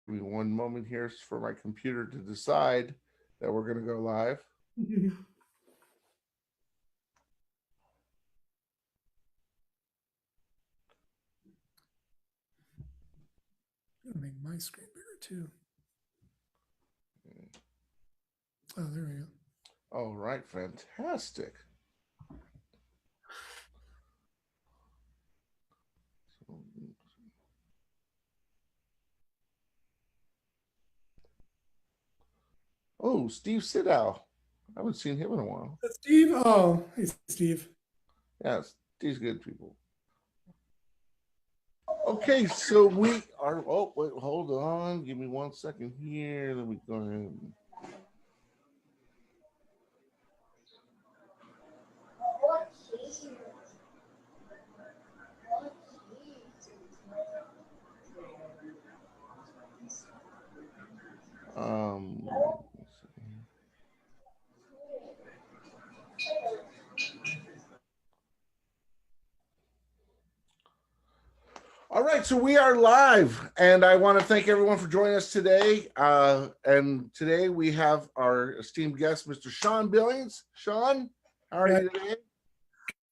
Give me one moment here for my computer to decide that we're going to go live. I'll make my screen bigger too. Oh, there we go. All right, fantastic. Oh, Steve Sidow. I haven't seen him in a while. Steve? Oh, hey, Steve. Yes, these good people. Okay, so we are. Oh, wait, hold on. Give me 1 second here. Let me go ahead. Um. All right, so we are live, and I want to thank everyone for joining us today. And today we have our esteemed guest, Mr. Sean Billings. Sean, how are you today?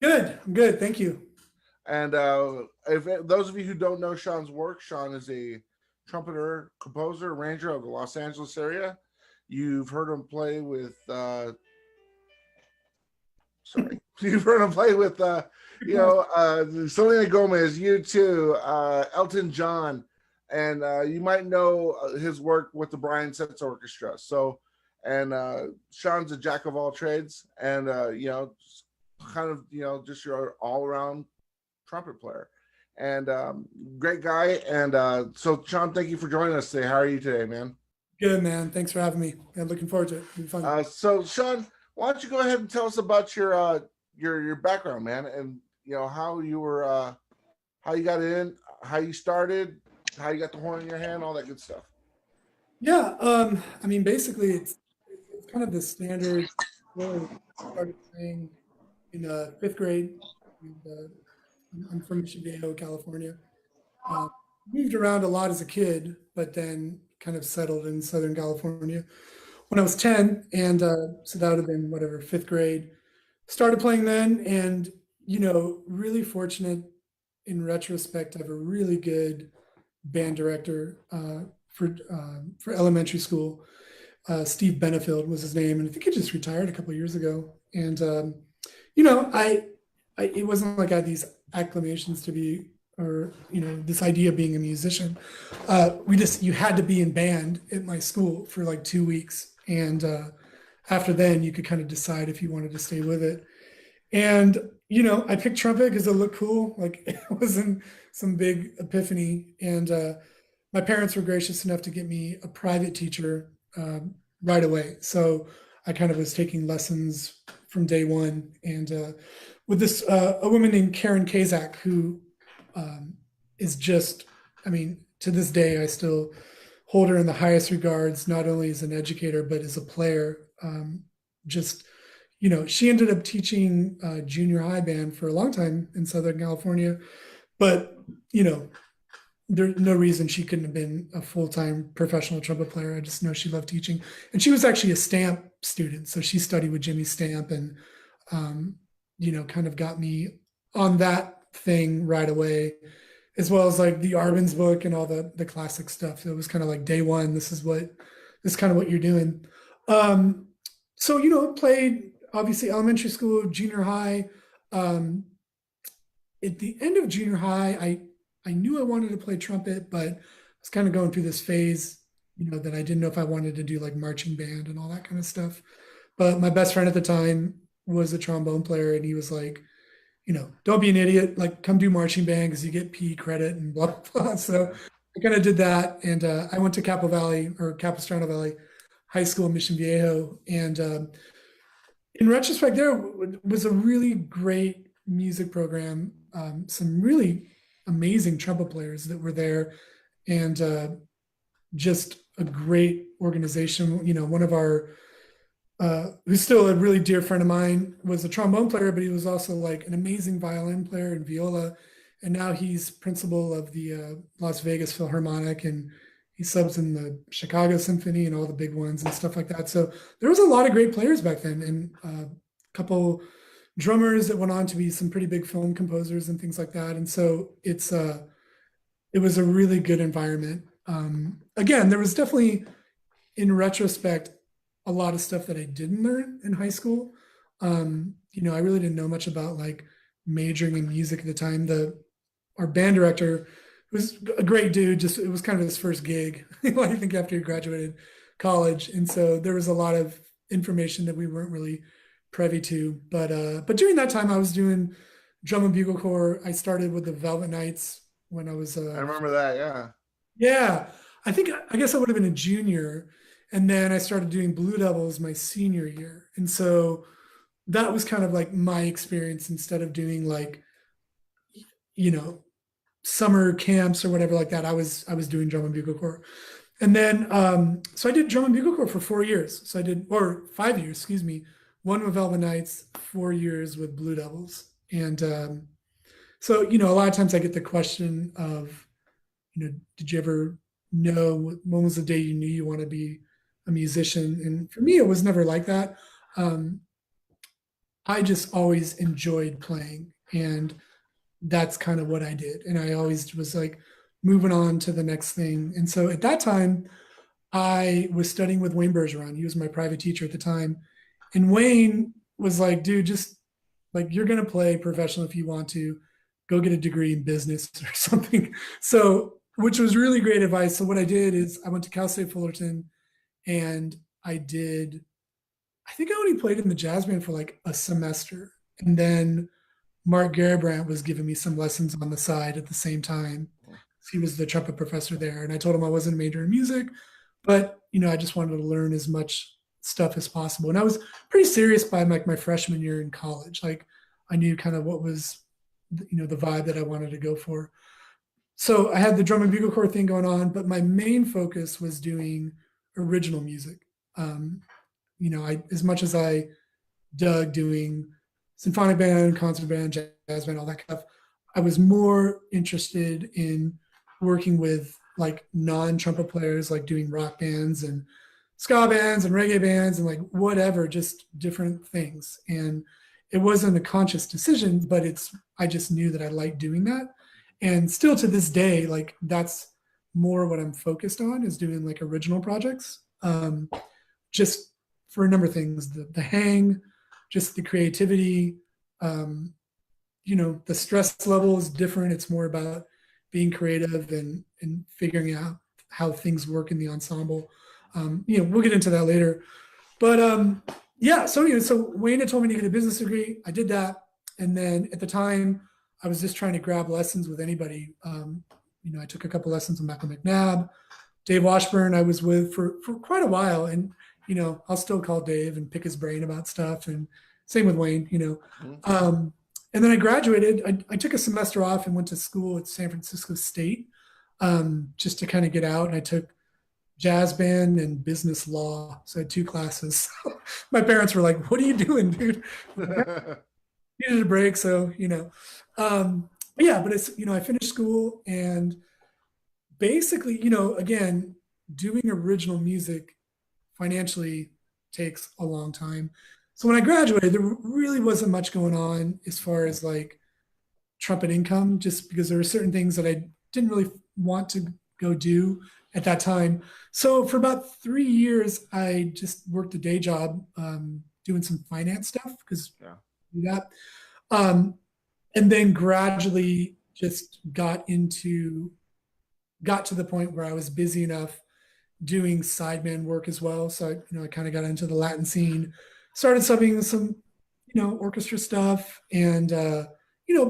Good, I'm good, thank you. And if those of you who don't know Sean's work, Sean is a trumpeter, composer, arranger of the Los Angeles area. You've heard him play with you've heard him play with Selena Gomez, U2, Elton John, and you might know his work with the Brian Setzer Orchestra. So, and Sean's a jack of all trades, and just your all-around trumpet player, and great guy. And so, Sean, thank you for joining us today. How are you today, man? Good, man. Thanks for having me. I'm looking forward to it. It'll be fun. So, Sean, why don't you go ahead and tell us about your background, man, and how you were, how you got in, how you started, how you got the horn in your hand, all that good stuff. Yeah, I mean, basically, it's kind of the standard. I started playing in 5th grade. And, I'm from Mission Viejo, California. Moved around a lot as a kid, but then kind of settled in Southern California when I was 10. And so that would have been whatever, 5th grade. Started playing then, and really fortunate in retrospect to have a really good band director for elementary school. Steve Benefield was his name, and I think he just retired a couple of years ago. And I it wasn't like I had these acclamations to be, or this idea of being a musician. You had to be in band at my school for like 2 weeks, and after then you could kind of decide if you wanted to stay with it. And I picked trumpet because it looked cool. Like, it wasn't some big epiphany. And my parents were gracious enough to get me a private teacher right away. So I kind of was taking lessons from day one. And with this a woman named Karen Kazak, who is just, I mean, to this day I still hold her in the highest regards, not only as an educator but as a player. She ended up teaching junior high band for a long time in Southern California, but there's no reason she couldn't have been a full-time professional trumpet player. I just know she loved teaching, and she was actually a Stamp student, so she studied with Jimmy Stamp, and kind of got me on that thing right away, as well as like the Arbenz book and all the classic stuff. So it was kind of like day one. This is kind of what you're doing. So played obviously elementary school, junior high. At the end of junior high, I knew I wanted to play trumpet, but I was kind of going through this phase, that I didn't know if I wanted to do like marching band and all that kind of stuff. But my best friend at the time was a trombone player, and he was like, don't be an idiot, like come do marching band because you get PE credit and blah, blah, blah. So I kind of did that. And I went to Capistrano Valley High School in Mission Viejo. And in retrospect, there was a really great music program, some really amazing trumpet players that were there, and just a great organization. One of our, who's still a really dear friend of mine, was a trombone player, but he was also like an amazing violin player and viola. And now he's principal of the Las Vegas Philharmonic, and He subs in the Chicago Symphony and all the big ones and stuff like that. So there was a lot of great players back then, and a couple drummers that went on to be some pretty big film composers and things like that. And so it was a really good environment. Again, there was definitely, in retrospect, a lot of stuff that I didn't learn in high school. I really didn't know much about like majoring in music at the time. Our band director was a great dude. Just it was kind of his first gig, I think, after he graduated college, and so there was a lot of information that we weren't really privy to. But during that time, I was doing drum and bugle corps. I started with the Velvet Knights when I was. I remember that. Yeah. Yeah, I guess I would have been a junior, and then I started doing Blue Devils my senior year, and so that was kind of like my experience instead of doing like, summer camps or whatever like that. I was doing drum and bugle corps, and then so I did drum and bugle corps for 4 years. So I did, or 5 years, excuse me, one with Velvet Knights, 4 years with Blue Devils, and so a lot of times I get the question of, did you ever know when was the day you knew you want to be a musician? And for me, it was never like that. I just always enjoyed playing, and that's kind of what I did. And I always was like moving on to the next thing. And so at that time, I was studying with Wayne Bergeron. He was my private teacher at the time. And Wayne was like, dude, just like, you're going to play professional if you want to. Go get a degree in business or something. So, which was really great advice. So what I did is I went to Cal State Fullerton, and I think I only played in the jazz band for like a semester. And then Mark Garibrandt was giving me some lessons on the side at the same time. He was the trumpet professor there. And I told him I wasn't a major in music, but, I just wanted to learn as much stuff as possible. And I was pretty serious by like my freshman year in college. Like I knew kind of what was, the vibe that I wanted to go for. So I had the drum and bugle corps thing going on, but my main focus was doing original music. As much as I dug doing symphonic band, concert band, jazz band, all that stuff, I was more interested in working with like non-trumpet players, like doing rock bands and ska bands and reggae bands and like whatever, just different things. And it wasn't a conscious decision, but I just knew that I liked doing that. And still to this day, like that's more what I'm focused on, is doing like original projects. Just for a number of things, the hang, just the creativity, the stress level is different. It's more about being creative and figuring out how things work in the ensemble. We'll get into that later. But so Wayne had told me to get a business degree. I did that. And then at the time, I was just trying to grab lessons with anybody. I took a couple lessons with Michael McNabb, Dave Washburn I was with for quite a while. And, I'll still call Dave and pick his brain about stuff. And same with Wayne, and then I graduated. I took a semester off and went to school at San Francisco State, just to kind of get out. And I took jazz band and business law. So I had 2 classes. My parents were like, what are you doing, dude? Needed a break. So, but it's, I finished school, and basically, again, doing original music financially takes a long time. So when I graduated, there really wasn't much going on as far as like trumpet income, just because there were certain things that I didn't really want to go do at that time. So for about 3 years, I just worked a day job doing some finance stuff, because do that. And then gradually just got to the point where I was busy enough doing sideman work as well. So I kind of got into the Latin scene, started subbing some, orchestra stuff and,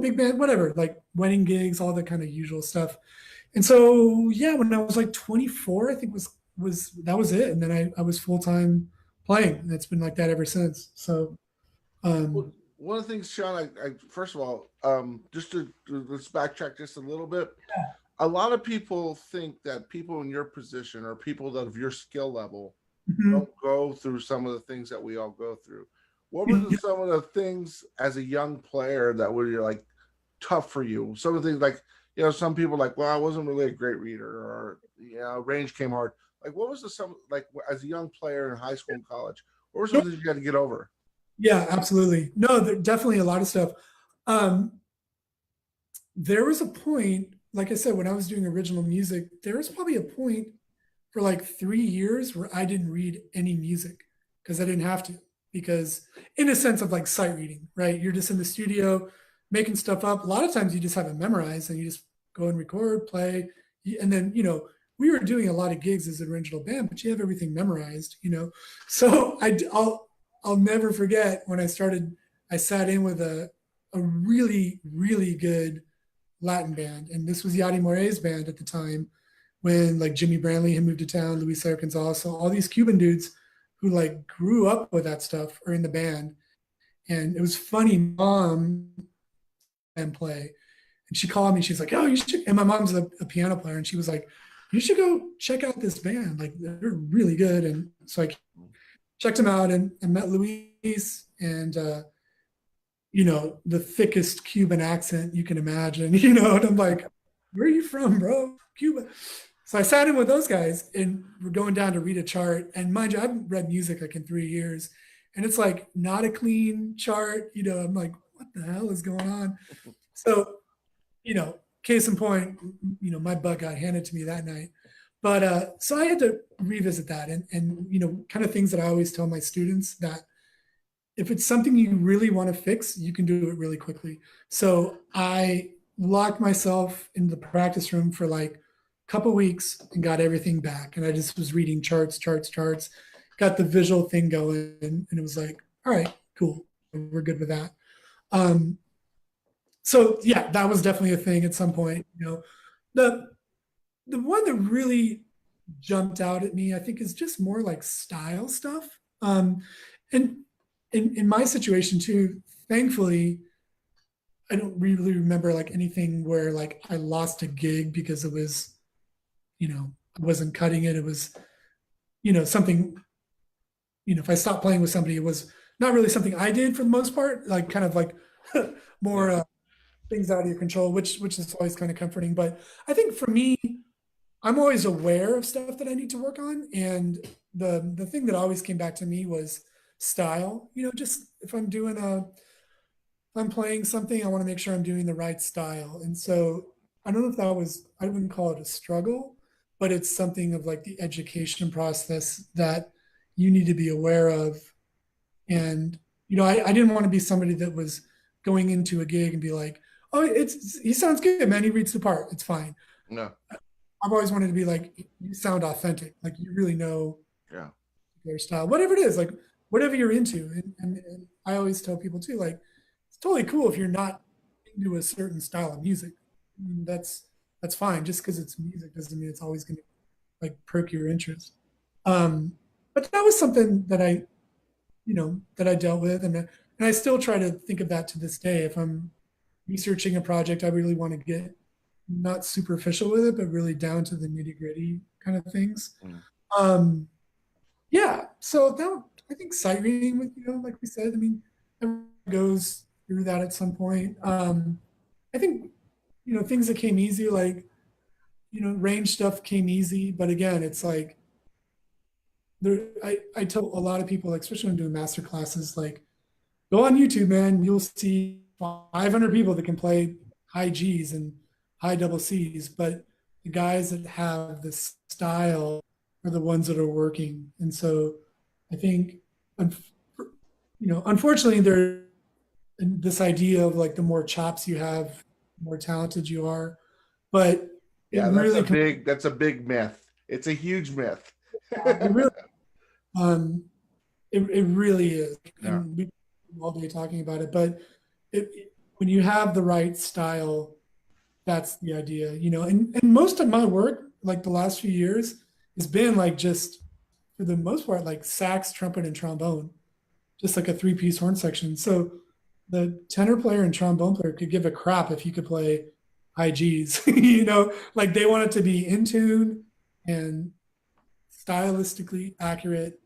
big band, whatever, like wedding gigs, all the kind of usual stuff. And so, when I was like 24, I think that was it. And then I was full-time playing, and it's been like that ever since. So, one of the things, Sean, I first of all, just let's backtrack just a little bit. Yeah. A lot of people think that people in your position or people that of your skill level don't go through some of the things that we all go through. What were some of the things as a young player that were like tough for you? Some of the things like, some people like, well, I wasn't really a great reader, or range came hard. Like, what was the some like as a young player in high school and college? What were some things you got to get over? Yeah, absolutely. No, definitely a lot of stuff. Um, there was a point, like I said, when I was doing original music, there was probably a point for like 3 years where I didn't read any music because I didn't have to. Because, in a sense of like sight reading, right? You're just in the studio making stuff up. A lot of times you just have it memorized and you just go and record, play. And then, we were doing a lot of gigs as an original band, but you have everything memorized. So I'll never forget when I sat in with a really, really good Latin band. And this was Yadi Morey's band at the time when like Jimmy Brantley had moved to town, Luis Arkansas. So all these Cuban dudes who like grew up with that stuff are in the band. And it was funny, mom and play. And she called me, she's like, oh, you should, and my mom's a piano player. And she was like, you should go check out this band. Like they're really good. And so I checked them out and met Luis and, the thickest Cuban accent you can imagine, and I'm like, where are you from, bro? Cuba. So I sat in with those guys and we're going down to read a chart. And mind you, I haven't read music like in 3 years. And it's like not a clean chart. I'm like, what the hell is going on? So, case in point, my butt got handed to me that night. But so I had to revisit that and kind of things that I always tell my students that if it's something you really want to fix, you can do it really quickly. So I locked myself in the practice room for like a couple weeks and got everything back. And I just was reading charts, got the visual thing going. And it was like, all right, cool. We're good with that. So yeah, that was definitely a thing at some point. The one that really jumped out at me, I think, is just more like style stuff. And in my situation too, thankfully, I don't really remember like anything where like I lost a gig because it was, I wasn't cutting it. It was, something, if I stopped playing with somebody, it was not really something I did for the most part, like kind of like more things out of your control, which is always kind of comforting. But I think for me, I'm always aware of stuff that I need to work on. And the thing that always came back to me was style. Just if I'm playing something, I want to make sure I'm doing the right style. And so I don't know if I wouldn't call it a struggle, but it's something of like the education process that you need to be aware of. And, I didn't want to be somebody that was going into a gig and be like, oh, he sounds good, man. He reads the part. It's fine. No. I've always wanted to be like, you sound authentic. Like you really know Yeah. their style, whatever it is, like whatever you're into. And I always tell people too, like, it's totally cool if you're not into a certain style of music. I mean, that's fine. Just because it's music doesn't mean it's always going to like perk your interest. But that was something that I dealt with, and I still try to think of that to this day. If I'm researching a project, I really want to get not superficial with it, but really down to the nitty gritty kind of things. Mm. Yeah. So that I think sight reading, with like we said, I mean, everyone goes through that at some point. I think things that came easy, like range stuff came easy, but again, it's like I tell a lot of people, like, especially when doing master classes, like go on YouTube, man, you'll see 500 people that can play high G's and high double C's, but the guys that have this style are the ones that are working. And so I think, unfortunately, there's this idea of like the more chops you have, the more talented you are. But yeah, that's a big myth. It's a huge myth. it really, it really is. Yeah. And we all day talking about it, but when you have the right style, that's the idea, and most of my work, like the last few years, has been like just for the most part, like sax, trumpet, and trombone, just like a 3-piece horn section. So the tenor player and trombone player could give a crap if you could play high G's, like they want it to be in tune and stylistically accurate.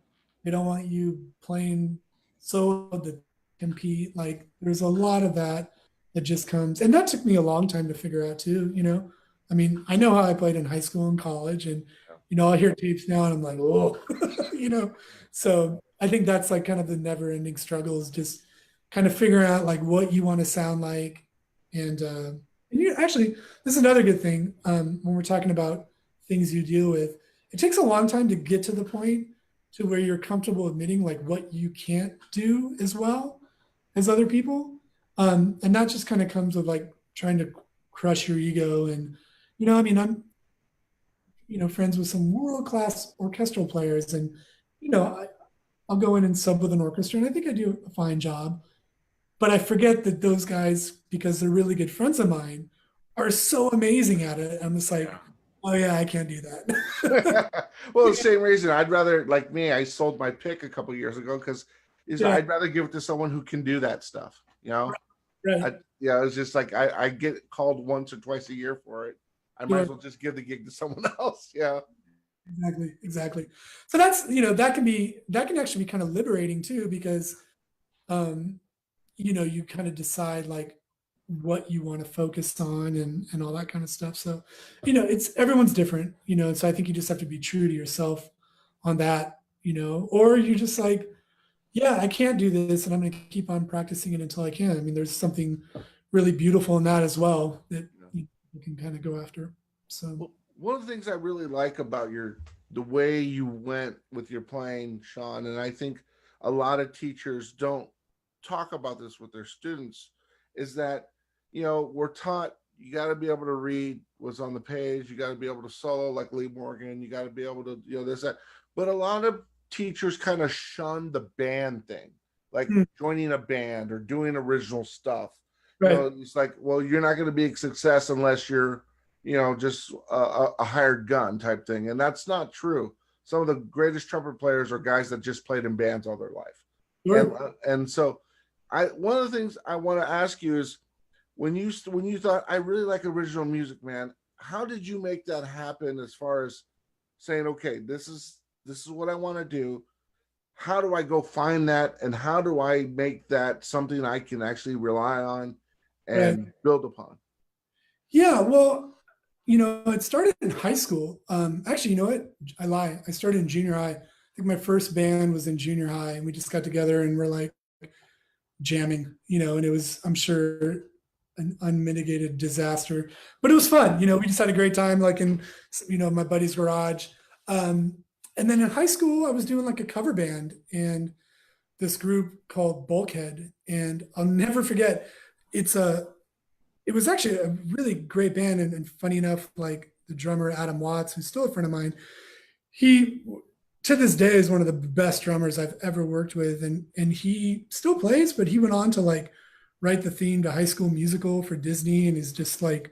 They don't want you playing so that compete. Like there's a lot of that just comes, and that took me a long time to figure out too. I mean, I know how I played in high school and college, and I hear tapes now and I'm like, oh, you know. So I think that's like kind of the never-ending struggle is just kind of figuring out like what you want to sound like, and you actually, this is another good thing when we're talking about things you deal with. It takes a long time to get to the point to where you're comfortable admitting like what you can't do as well as other people, and that just kind of comes with like trying to crush your ego and I mean, I'm friends with some world class orchestral players, and I'll go in and sub with an orchestra, and I think I do a fine job. But I forget that those guys, because they're really good friends of mine, are so amazing at it. I'm just like, Yeah. oh yeah, I can't do that. Well, the same reason. I'd rather, like me, I sold my pick a couple years ago because Yeah, I'd rather give it to someone who can do that stuff. right. Yeah, it's just like I get called once or twice a year for it. I might as Sure. well just give the gig to someone else. Yeah. Exactly, exactly. So that's that can actually be kind of liberating too, because um, you kind of decide like what you want to focus on and all that kind of stuff. So, it's everyone's different, and so I think you just have to be true to yourself on that, or you just like, yeah, I can't do this and I'm going to keep on practicing it until I can. I mean, there's something really beautiful in that as well that you can kind of go after. So, Well, one of the things I really like about the way you went with your playing, Sean, and I think a lot of teachers don't talk about this with their students, is that we're taught you got to be able to read what's on the page, you got to be able to solo like Lee Morgan, you got to be able to this that, but a lot of teachers kind of shun the band thing, like hmm, joining a band or doing original stuff. right, It's like, well, you're not going to be a success unless you're just a hired gun type thing. And that's not true. Some of the greatest trumpet players are guys that just played in bands all their life. And sure. so one of the things I want to ask you is when you thought I really like original music, man, how did you make that happen as far as saying, okay, this is what I want to do. How do I go find that? And how do I make that something I can actually rely on Right. and build upon? Yeah, well, it started in high school. Actually, you know what? I lie. I started in junior high. I think my first band was in junior high, and we just got together and we're like jamming, and it was, I'm sure, an unmitigated disaster, but it was fun. We just had a great time, like in, my buddy's garage. Um, and then in high school, I was doing like a cover band and this group called Bulkhead, and I'll never forget. It's a it was actually a really great band, and funny enough, like the drummer Adam Watts, who's still a friend of mine, he to this day is one of the best drummers I've ever worked with, and he still plays, but he went on to like write the theme to High School Musical for Disney, and he's just like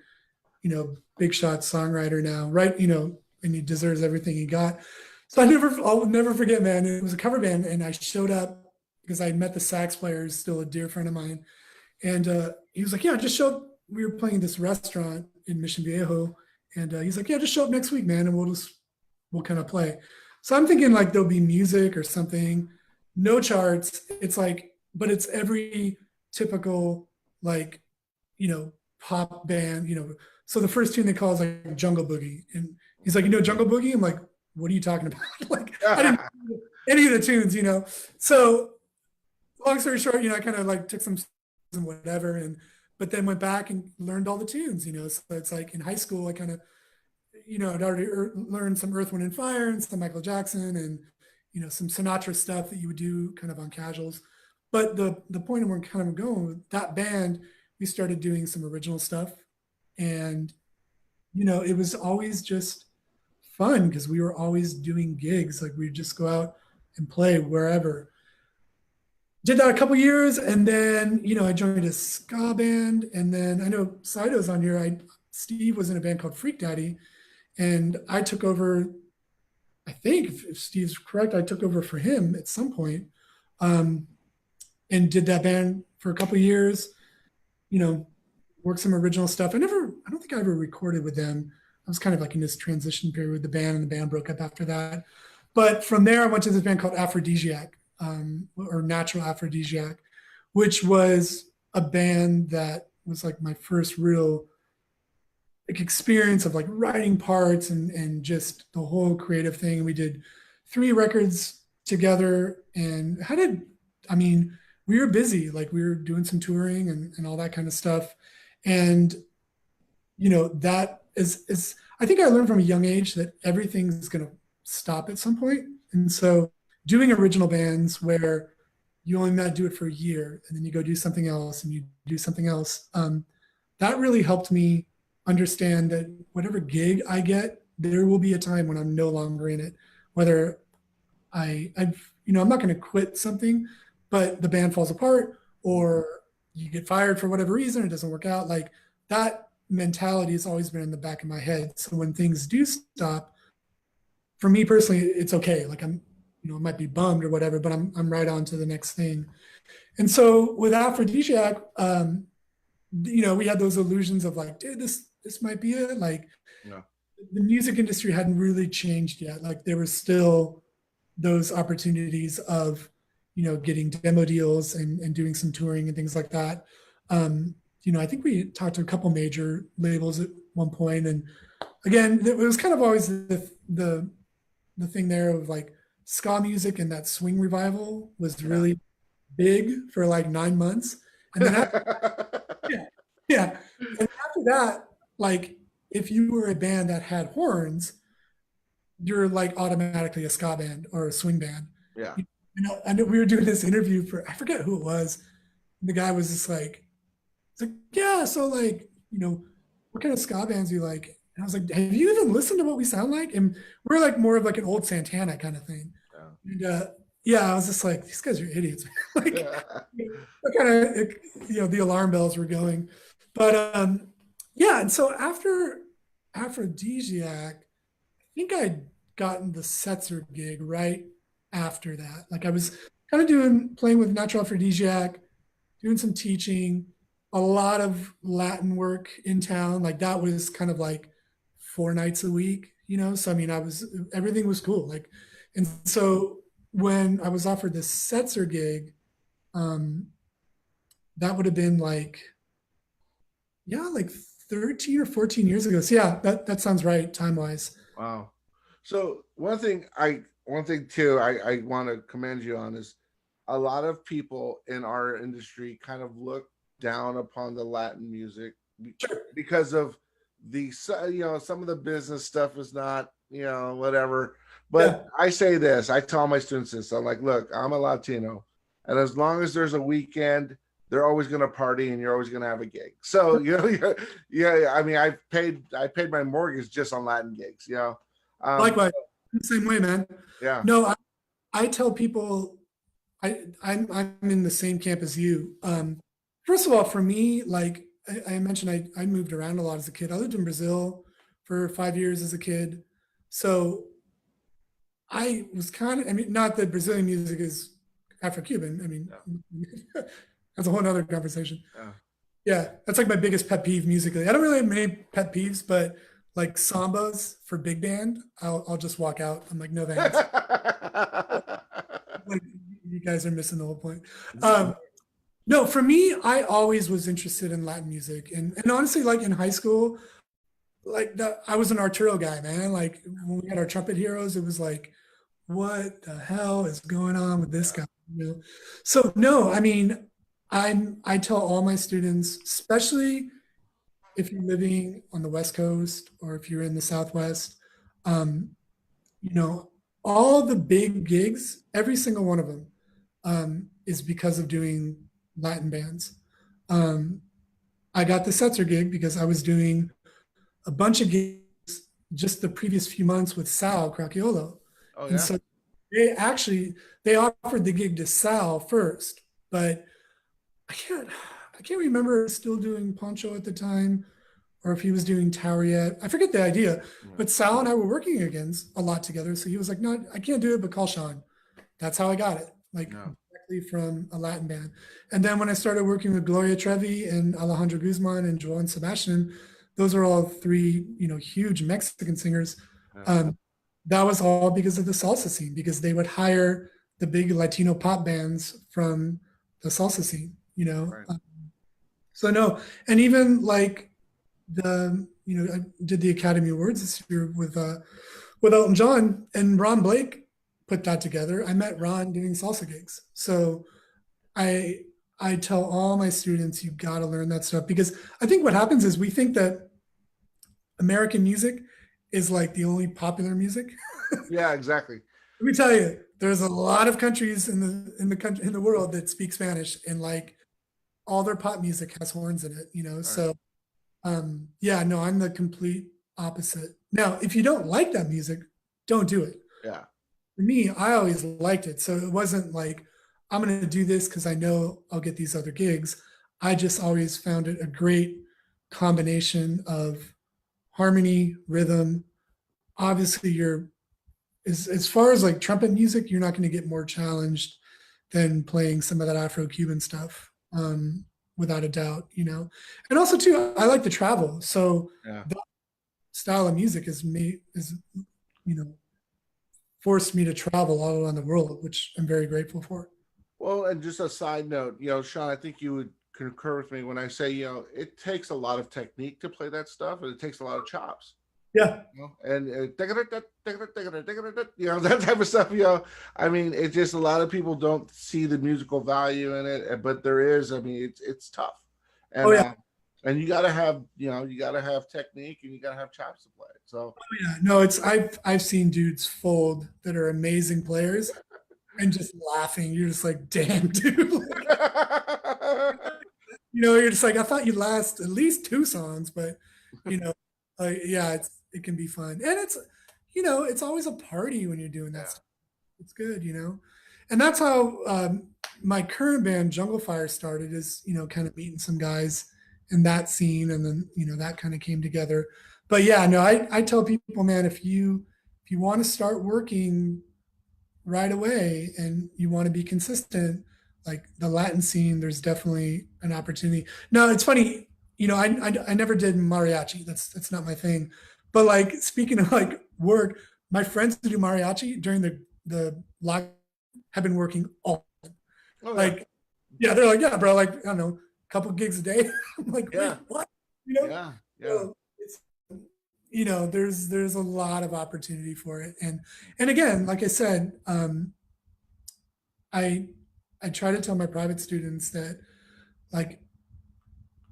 big shot songwriter now, right? And he deserves everything he got. So I'll never forget, man. It was a cover band, and I showed up because I had met the sax player, who's still a dear friend of mine, and he was like, "Yeah, just show up." We were playing this restaurant in Mission Viejo, and he's like, "Yeah, just show up next week, man, and we'll kind of play." So I'm thinking like there'll be music or something, no charts. It's like, but it's every typical like pop band. So the first tune they call is like Jungle Boogie, and he's like, Jungle Boogie. I'm like, what are you talking about? Like I didn't know any of the tunes. So long story short, I kind of like took some and whatever, and but then went back and learned all the tunes. So it's like in high school, I kind of, I'd already learned some Earth, Wind and Fire and some Michael Jackson and some Sinatra stuff that you would do kind of on casuals. But the point we're kind of going with that band, we started doing some original stuff, and it was always just fun because we were always doing gigs. Like we'd just go out and play wherever. Did that a couple years, and then I joined a ska band, and then I know Sido's on here. Steve was in a band called Freak Daddy, and I took over. I think if Steve's correct, I took over for him at some point, um, and did that band for a couple years. You know, Worked some original stuff. I don't think I ever recorded with them. I was kind of like in this transition period with the band, and the band broke up after that. But from there, I went to this band called Aphrodisiac, or Natural Aphrodisiac, which was a band that was like my first real like experience of like writing parts and just the whole creative thing. We did 3 records together and I mean, we were busy, like we were doing some touring and all that kind of stuff. And, that is, I think I learned from a young age that everything's going to stop at some point. And so doing original bands where you only not do it for a year and then you go do something else and you do something else. That really helped me understand that whatever gig I get, there will be a time when I'm no longer in it. Whether I'm not going to quit something, but the band falls apart or you get fired for whatever reason, it doesn't work out. Like that mentality has always been in the back of my head. So when things do stop, for me personally, it's okay. Like I might be bummed or whatever, but I'm right on to the next thing. And so with Aphrodisiac, we had those illusions of like, dude, this might be it. Like Yeah. the music industry hadn't really changed yet. Like there was still those opportunities of, getting demo deals and doing some touring and things like that. I think we talked to a couple major labels at one point, and again, it was kind of always the thing there of like ska music and that swing revival was really big for like 9 months, and then yeah, and after that, like if you were a band that had horns, you're like automatically a ska band or a swing band. Yeah. I know we were doing this interview for, I forget who it was. The guy was just like, it's like, yeah, so like, what kind of ska bands do you like? And I was like, have you even listened to what we sound like? And we're like more of like an old Santana kind of thing. Yeah. And I was just like, these guys are idiots. Like, kind of, the alarm bells were going. But and so after Aphrodisiac, I think I'd gotten the Setzer gig right after that. Like I was kind of playing with Natural Aphrodisiac, doing some teaching, a lot of Latin work in town. Like that was kind of like 4 nights a week, So I mean, everything was cool. Like, and so when I was offered this Setzer gig, that would have been like 13 or 14 years ago. So yeah, that sounds right time wise. Wow. So one thing too I want to commend you on is a lot of people in our industry kind of look down upon the Latin music because of the some of the business stuff is not whatever. But I say this, I tell my students this, I'm like, look, I'm a Latino, and as long as there's a weekend, they're always going to party and you're always going to have a gig. So yeah, I mean, I paid my mortgage just on Latin gigs. Likewise, the same way, man. Yeah. No, I tell people I'm in the same camp as you. First of all, for me, like I mentioned, I moved around a lot as a kid. I lived in Brazil for 5 years as a kid. So I was kind of, I mean, not that Brazilian music is Afro-Cuban. I mean, that's a whole other conversation. Yeah, that's like my biggest pet peeve musically. I don't really have many pet peeves, but like sambas for big band, I'll just walk out. I'm like, no thanks. Like, you guys are missing the whole point. No, for me, I always was interested in Latin music, and honestly, like in high school, like I was an Arturo guy, man. Like when we had our trumpet heroes, it was like, what the hell is going on with this guy? So no, I mean, I tell all my students, especially if you're living on the West Coast or if you're in the Southwest, all the big gigs, every single one of them is because of doing Latin bands. I got the Setzer gig because I was doing a bunch of gigs just the previous few months with Sal Cracchiolo. Oh, yeah. And so they offered the gig to Sal first, but I can't remember still doing Poncho at the time or if he was doing Tower yet. I forget the idea, but Sal and I were working against a lot together. So he was like, no, I can't do it, but call Sean. That's how I got it. Like directly from a Latin band. And then when I started working with Gloria Trevi and Alejandro Guzman and Joan Sebastian, those are all 3, huge Mexican singers. That was all because of the salsa scene, because they would hire the big Latino pop bands from the salsa scene, Right. So no, and even like the I did the Academy Awards this year with Elton John, and Ron Blake put that together. I met Ron doing salsa gigs. So I I tell all my students, you got to learn that stuff, because I think what happens is we think that American music is like the only popular music. Yeah, exactly. Let me tell you, there's a lot of countries in the world that speak Spanish, and like all their pop music has horns in it. All right. So yeah, no, I'm the complete opposite. Now, if you don't like that music, don't do it. Yeah. For me, I always liked it. So it wasn't like I'm going to do this because I know I'll get these other gigs. I just always found it a great combination of harmony, rhythm. Obviously, as far as like trumpet music, you're not going to get more challenged than playing some of that Afro-Cuban stuff, without a doubt. And also too, I like to travel. So Yeah. that style of music is you know, forced me to travel all around the world, which I'm very grateful for. Well, and just a side note, Sean, I think you would concur with me when I say, it takes a lot of technique to play that stuff, and it takes a lot of chops. Yeah. And that type of stuff. I mean, it's just a lot of people don't see the musical value in it, but there is. I mean, it's tough, and Oh yeah. And you got to have, technique, and you got to have chops to play. So Oh, yeah. No, I've seen dudes fold that are amazing players and just laughing. You're just like, damn, dude. You're just like, I thought you'd last at least 2 songs, but yeah, it can be fun. And it's always a party when you're doing that yeah. stuff. It's good. And that's how my current band, Jungle Fire, started, is, kind of meeting some guys in that scene. And then, that kind of came together. But yeah, no, I tell people, man, if you want to start working right away and you want to be consistent, like the Latin scene, there's definitely an opportunity. No, it's funny, I never did mariachi. That's not my thing. But like, speaking of like work, my friends who do mariachi during the lock have been working all Oh, like, yeah, they're like, yeah, bro, like, I don't know, a couple gigs a day. I'm like, wait, what? Yeah. So there's a lot of opportunity for it. And again, like I said, I try to tell my private students that, like,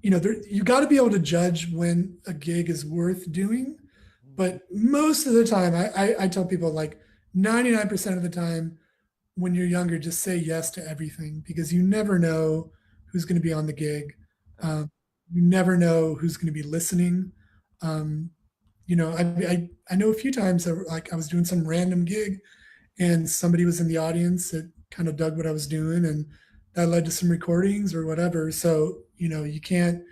you got to be able to judge when a gig is worth doing. But most of the time, I tell people, like, 99% of the time when you're younger, just say yes to everything, because you never know who's going to be on the gig. You never know who's going to be listening. I know a few times that, like, I was doing some random gig and somebody was in the audience that kind of dug what I was doing, and that led to some recordings or whatever. So, you can't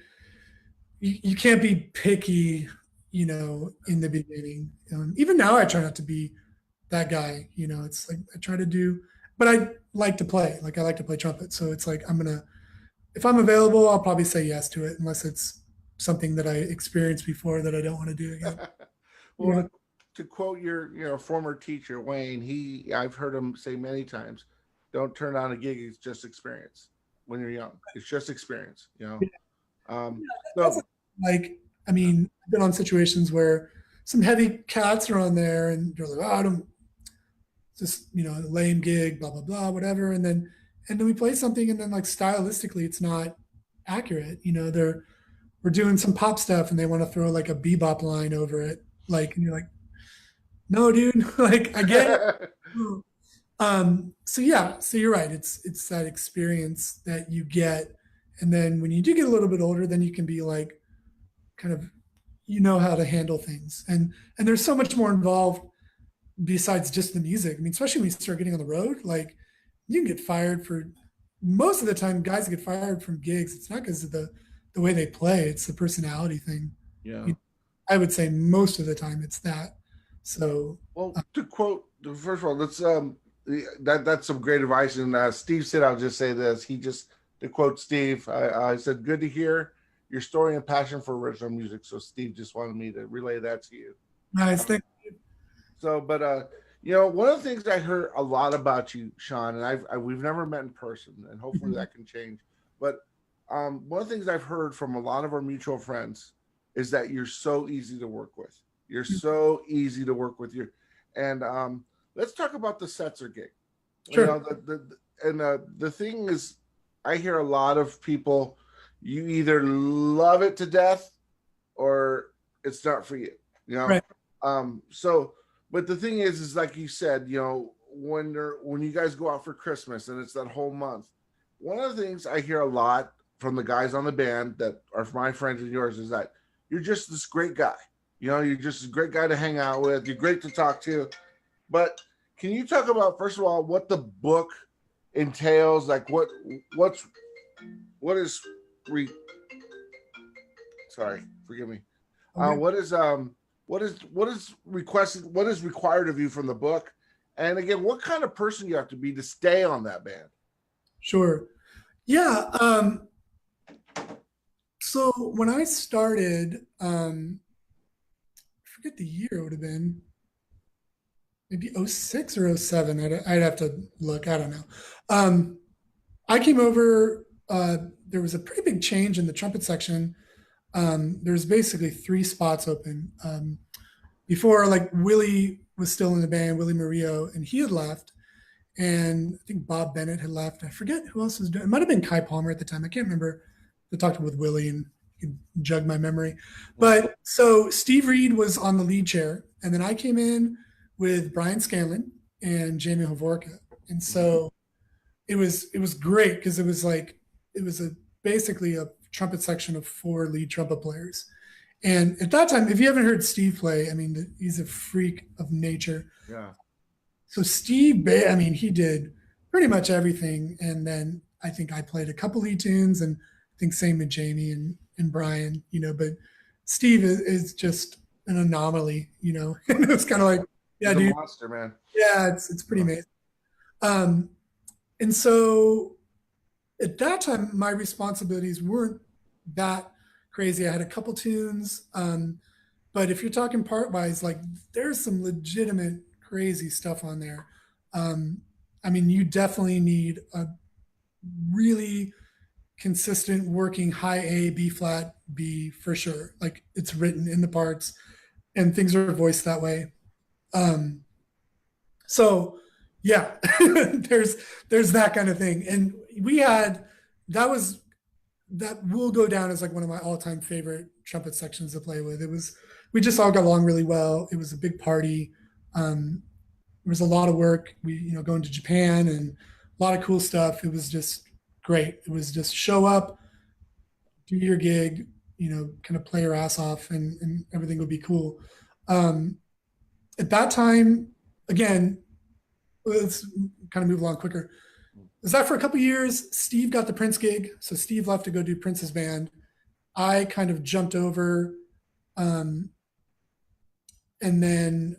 be picky, in the beginning. Even now I try not to be that guy. It's like I try to do, but I like to play. Like, I like to play trumpet. So it's like, if I'm available, I'll probably say yes to it, unless it's something that I experienced before that I don't want to do again. Well, to quote your former teacher, Wayne, I've heard him say many times, don't turn down a gig, it's just experience when you're young. It's just experience, So, like, I mean, I've been on situations where some heavy cats are on there and they're like, oh, I don't, just, lame gig, blah, blah, blah, whatever. And then we play something, and then, like, stylistically, it's not accurate. We're doing some pop stuff and they want to throw like a bebop line over it. Like, and you're like, no, dude, like, I get it. So yeah, so you're right. It's that experience that you get. And then when you do get a little bit older, then you can be like, kind of, how to handle things. And there's so much more involved besides just the music. I mean, especially when you start getting on the road, like, you can get fired for, most of the time guys get fired from gigs. It's not because of the way they play, it's the personality thing. Yeah. I would say most of the time it's that. So, well, to quote, first of all, that's some great advice. And Steve said, I'll just say this. To quote Steve, I said, good to hear your story and passion for original music. So Steve just wanted me to relay that to you. Nice. Thank you. So, but one of the things I heard a lot about you, Sean, and we've never met in person, and hopefully that can change. But one of the things I've heard from a lot of our mutual friends is that you're so easy to work with. You're so easy to work with. And let's talk about the Setzer gig. Sure. You know, the thing is, I hear a lot of people, you either love it to death or it's not for you. You know, Right. But the thing is like you said, you know, when you guys go out for Christmas and it's that whole month, one of the things I hear a lot from the guys on the band that are my friends and yours is that you're just this great guy. You know, you're just a great guy to hang out with. You're great to talk to. But can you talk about, first of all, what the book entails? Like what is sorry, forgive me. What is required of you from the book? And again, what kind of person you have to be to stay on that band? Sure. Yeah. So when I started, I forget the year it would have been, maybe 06 or 07. I'd have to look. I don't know. I came over, there was a pretty big change in the trumpet section. There's basically 3 spots open. Before, like, Willie was still in the band, Willie Murillo, and he had left. And I think Bob Bennett had left. I forget who else was doing it. Might have been Kai Palmer at the time. I can't remember. I talked with Willie and he could jug my memory. But so Steve Reed was on the lead chair. And then I came in with Brian Scanlon and Jamie Hovorka. And so it was great because it was basically a trumpet section of 4 lead trumpet players. And at that time, if you haven't heard Steve play, I mean, he's a freak of nature. Yeah. So Steve, I mean, he did pretty much everything. And then I think I played a couple lead tunes, and I think same with Jamie and Brian, you know, but Steve is just an anomaly, you know. And it was kind of like, yeah, he's dude. a monster, man. Yeah, it's pretty amazing. And so at that time, my responsibilities weren't that crazy. I had a couple tunes. But if you're talking part wise, like, there's some legitimate crazy stuff on there. I mean, you definitely need a really consistent working high A, B flat, B for sure. Like, it's written in the parts and things are voiced that way. So yeah, there's that kind of thing. And that will go down as like one of my all-time favorite trumpet sections to play with. We just all got along really well. It was a big party. There was a lot of work. We, you know, going to Japan and a lot of cool stuff. It was just great. It was just show up, do your gig, you know, kind of play your ass off, and everything would be cool. At that time, again, let's kind of move along quicker. Was that for a couple of years? Steve got the Prince gig. So Steve left to go do Prince's band. I kind of jumped over. And then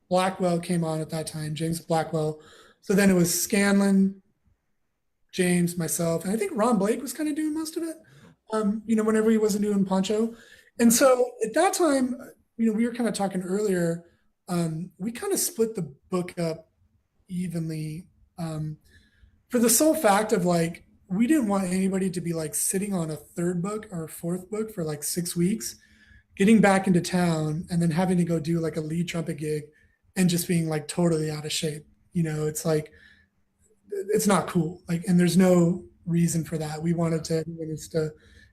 Blackwell came on at that time, James Blackwell. So then it was Scanlon, James, myself, and I think Ron Blake was kind of doing most of it, you know, whenever he wasn't doing Poncho. And so at that time, you know, we were kind of talking earlier, we kind of split the book up evenly, for the sole fact of, like, we didn't want anybody to be like sitting on a 3rd book or a 4th book for like 6 weeks, getting back into town and then having to go do like a lead trumpet gig and just being like totally out of shape. You know, it's like, it's not cool. Like, and there's no reason for that. We wanted to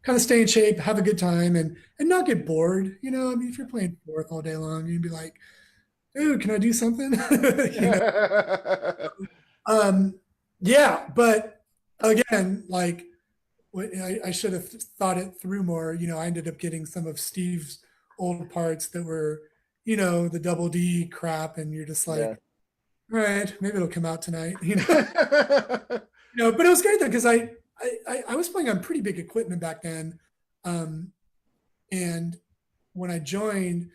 kind of stay in shape, have a good time, and not get bored. You know, I mean, if you're playing 4th all day long, you'd be like, dude, can I do something? Yeah, but again, like, I should have thought it through more. You know, I ended up getting some of Steve's old parts that were, you know, the double D crap, and you're just like, Yeah. all right, maybe it'll come out tonight. You know, but it was great though, because I was playing on pretty big equipment back then, and when I joined,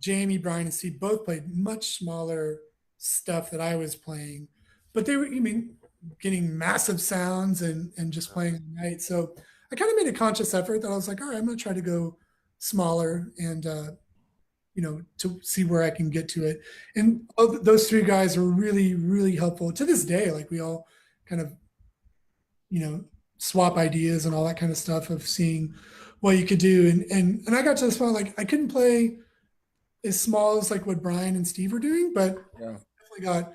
Jamie, Brian, and Steve both played much smaller stuff that I was playing, but they were, I mean, getting massive sounds and just playing all night. So I kind of made a conscious effort that I was like, all right, I'm going to try to go smaller and, you know, to see where I can get to it. And those 3 guys were really, really helpful to this day. Like, we all kind of, you know, swap ideas and all that kind of stuff of seeing what you could do. And I got to the spot like I couldn't play as small as like what Brian and Steve were doing, but Yeah. definitely got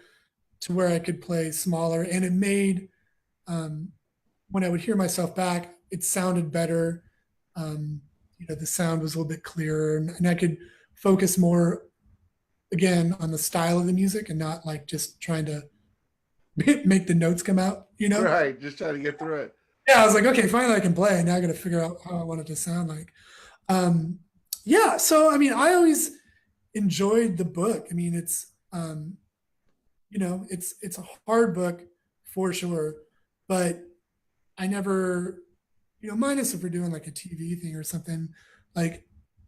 to where I could play smaller, and it made um, when I would hear myself back, it sounded better. The sound was a little bit clearer, and I could focus more again on the style of the music and not like just trying to make the notes come out. Right. Just trying to get through it. Yeah, I was like, okay, finally I can play. Now I got to figure out how I want it to sound like. Um, yeah, so I mean, I always enjoyed the book. I mean, it's a hard book for sure, but I never, minus if we're doing like a TV thing or something, like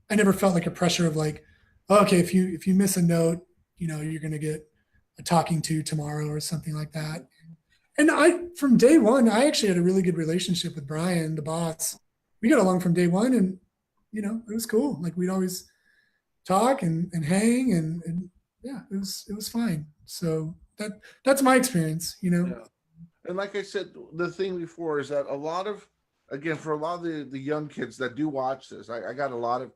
I never felt like a pressure of like, oh, okay, if you miss a note, you're gonna get a talking to tomorrow or something like that. And from day one, I actually had a really good relationship with Brian, the boss. We got along from day one, and it was cool. Like we'd always talk and hang, and yeah, it was fine. So that's my experience. Yeah. And like I said, the thing before is that a lot of, again, for a lot of the young kids that do watch this, I got a lot of,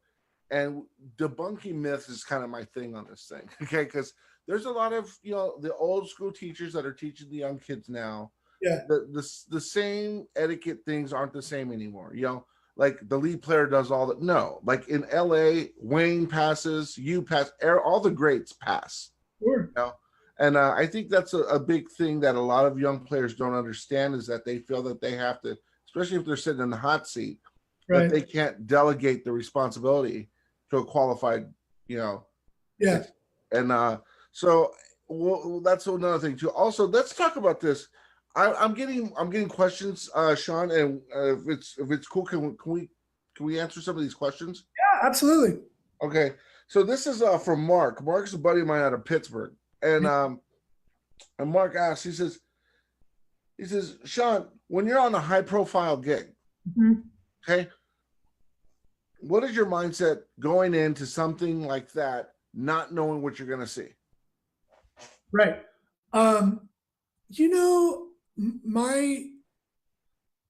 and debunking myths is kind of my thing on this thing. Okay. Because there's a lot of, the old school teachers that are teaching the young kids now. Yeah. The same etiquette things aren't the same anymore. Like the lead player does all that. No, like in LA, Wayne passes, you pass, all the greats pass. Sure. And I think that's a big thing that a lot of young players don't understand, is that they feel that they have to, especially if they're sitting in the hot seat, Right. that they can't delegate the responsibility to a qualified, Yeah. And so that's another thing too. Also, let's talk about this. I'm getting questions, Sean, and if it's cool, can we answer some of these questions? Yeah, absolutely. Okay, so this is from Mark. Mark's a buddy of mine out of Pittsburgh, and Mark asks, he says, Sean, when you're on a high profile gig, okay, what is your mindset going into something like that, not knowing what you're going to see? Right.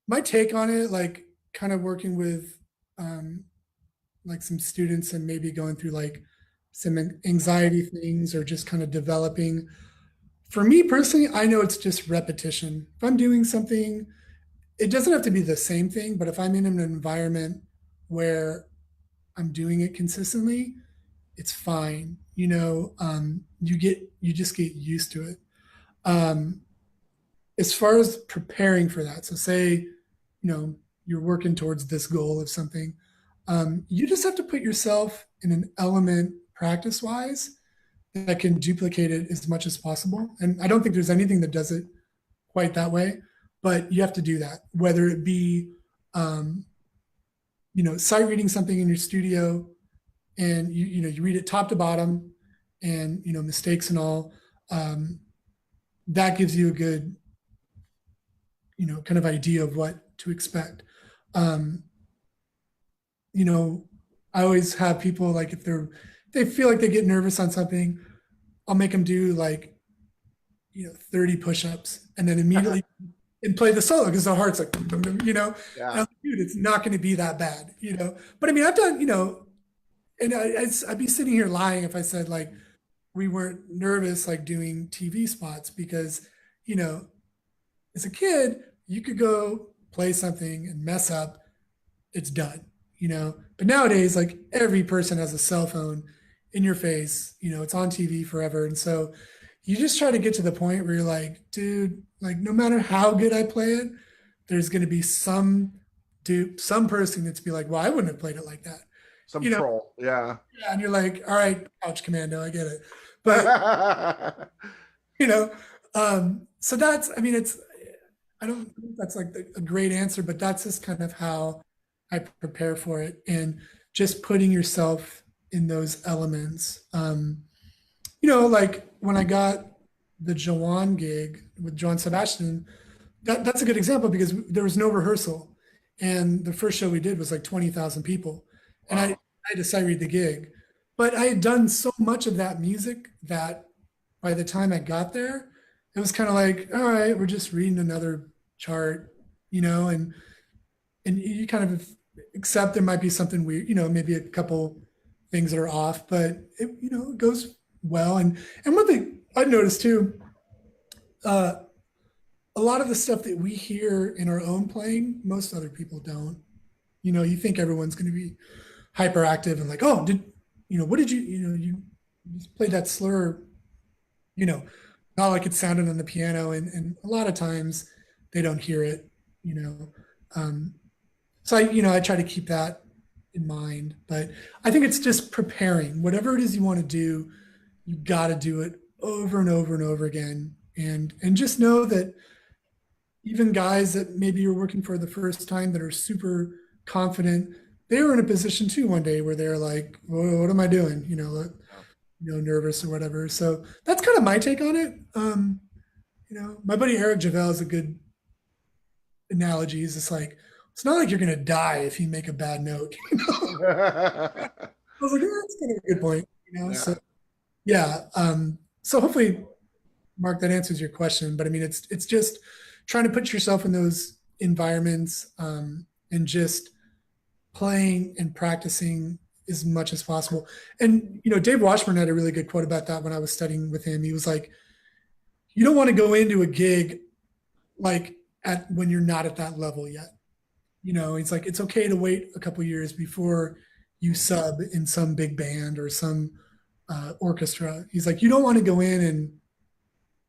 My take on it, like kind of working with like some students and maybe going through like some anxiety things or just kind of developing. For me personally, I know it's just repetition. If I'm doing something, it doesn't have to be the same thing, but if I'm in an environment where I'm doing it consistently, it's fine. You just get used to it. As far as preparing for that, so say, you're working towards this goal of something, you just have to put yourself in an element practice wise that can duplicate it as much as possible. And I don't think there's anything that does it quite that way, but you have to do that, whether it be, sight reading something in your studio and you read it top to bottom and, mistakes and all, that gives you a good, kind of idea of what to expect. I always have people like, if they feel like they get nervous on something, I'll make them do like, 30 push-ups and then immediately and play the solo because the heart's like, Yeah. And like, dude, it's not going to be that bad, but I mean, I've done, and I'd be sitting here lying if I said like, we weren't nervous, like doing TV spots because, as a kid, you could go play something and mess up, it's done, but nowadays, like every person has a cell phone in your face, it's on TV forever. And so you just try to get to the point where you're like, dude, like no matter how good I play it, there's going to be some person that's be like, well, I wouldn't have played it like that. Some troll. Yeah. Yeah. And you're like, all right, couch commando, I get it. But, so that's, I mean, I don't think that's like a great answer, but that's just kind of how I prepare for it. And just putting yourself in those elements. Like when I got the Jawan gig with John Sebastian, that's a good example because there was no rehearsal. And the first show we did was like 20,000 people. And I had to sight read the gig. But I had done so much of that music that by the time I got there, it was kind of like, all right, we're just reading another chart, and you kind of except there might be something weird, maybe a couple things that are off, but it goes well. And one thing I've noticed too, uh, a lot of the stuff that we hear in our own playing, most other people don't. You think everyone's going to be hyperactive and like, oh, what did you just played that slur, you know, not like it sounded on the piano. And a lot of times they don't hear it, you know. Um, so I try to keep that in mind, but I think it's just preparing whatever it is you want to do. You got to do it over and over and over again. And just know that even guys that maybe you're working for the first time that are super confident, they were in a position too one day where they're like, well, what am I doing? Nervous or whatever. So that's kind of my take on it. My buddy Eric Javel is a good analogy. He's just like, it's not like you're going to die if you make a bad note. I was like, that's kind of a good point. Yeah. So yeah. So hopefully, Mark, that answers your question. But I mean, it's just trying to put yourself in those environments, and just playing and practicing as much as possible. And Dave Washburn had a really good quote about that when I was studying with him. He was like, you don't want to go into a gig like when you're not at that level yet. It's like, it's okay to wait a couple years before you sub in some big band or some orchestra. He's like, you don't want to go in and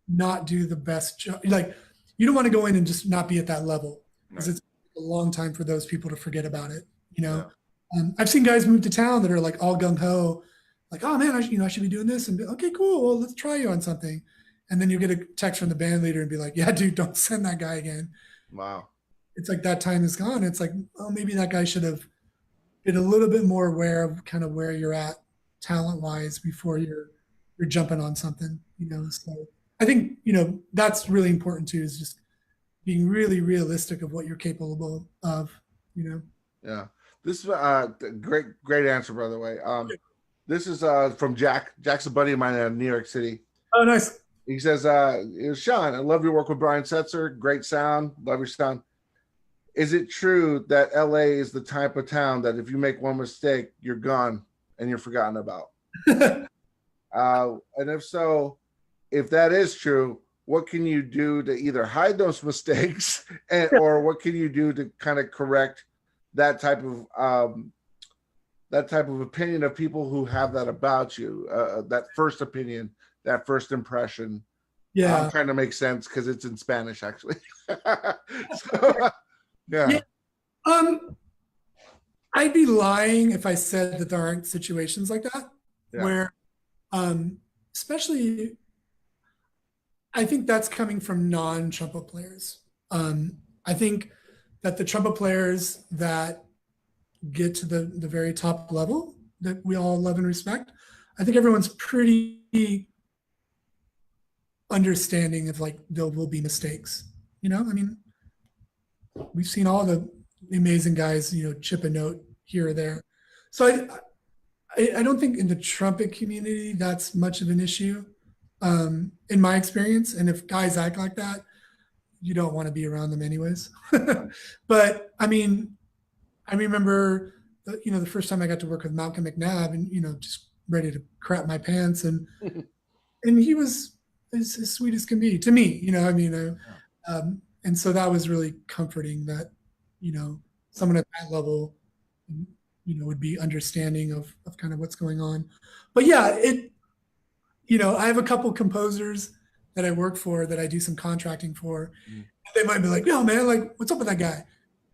not do the best job. Like, you don't want to go in and just not be at that level, because it's a long time for those people to forget about it. Yeah. I've seen guys move to town that are like all gung ho, like, oh man, I should be doing this, and be, okay, cool. Well, let's try you on something. And then you get a text from the band leader and be like, yeah, dude, don't send that guy again. Wow. It's like that time is gone. It's like, oh, maybe that guy should have been a little bit more aware of kind of where you're at talent wise before you're jumping on something, So I think, that's really important too, is just being really realistic of what you're capable of, Yeah. This is great answer, by the way. This is from Jack. Jack's a buddy of mine in New York City. Oh, nice. He says, Sean, I love your work with Brian Setzer. Great sound. Love your sound. Is it true that LA is the type of town that if you make one mistake, you're gone and you're forgotten about? And if so, if that is true, what can you do to either hide those mistakes or what can you do to kind of correct that type of opinion of people who have that about you, that first opinion, that first impression? Yeah. I'm trying to make sense because it's in Spanish, actually. So, yeah. I'd be lying if I said that there aren't situations like that where, especially, I think that's coming from non-trumpet players. I think that the trumpet players that get to the very top level that we all love and respect, I think everyone's pretty understanding of like there will be mistakes. I mean, we've seen all the amazing guys, chip a note here or there. So I don't think in the trumpet community that's much of an issue, in my experience. And if guys act like that, you don't want to be around them anyways. But I mean, I remember the first time I got to work with Malcolm McNabb, and just ready to crap my pants, and he was as sweet as can be to me. And so that was really comforting that someone at that level would be understanding of kind of what's going on. But yeah, I have a couple composers that I work for that I do some contracting for. They might be like, no man, like what's up with that guy?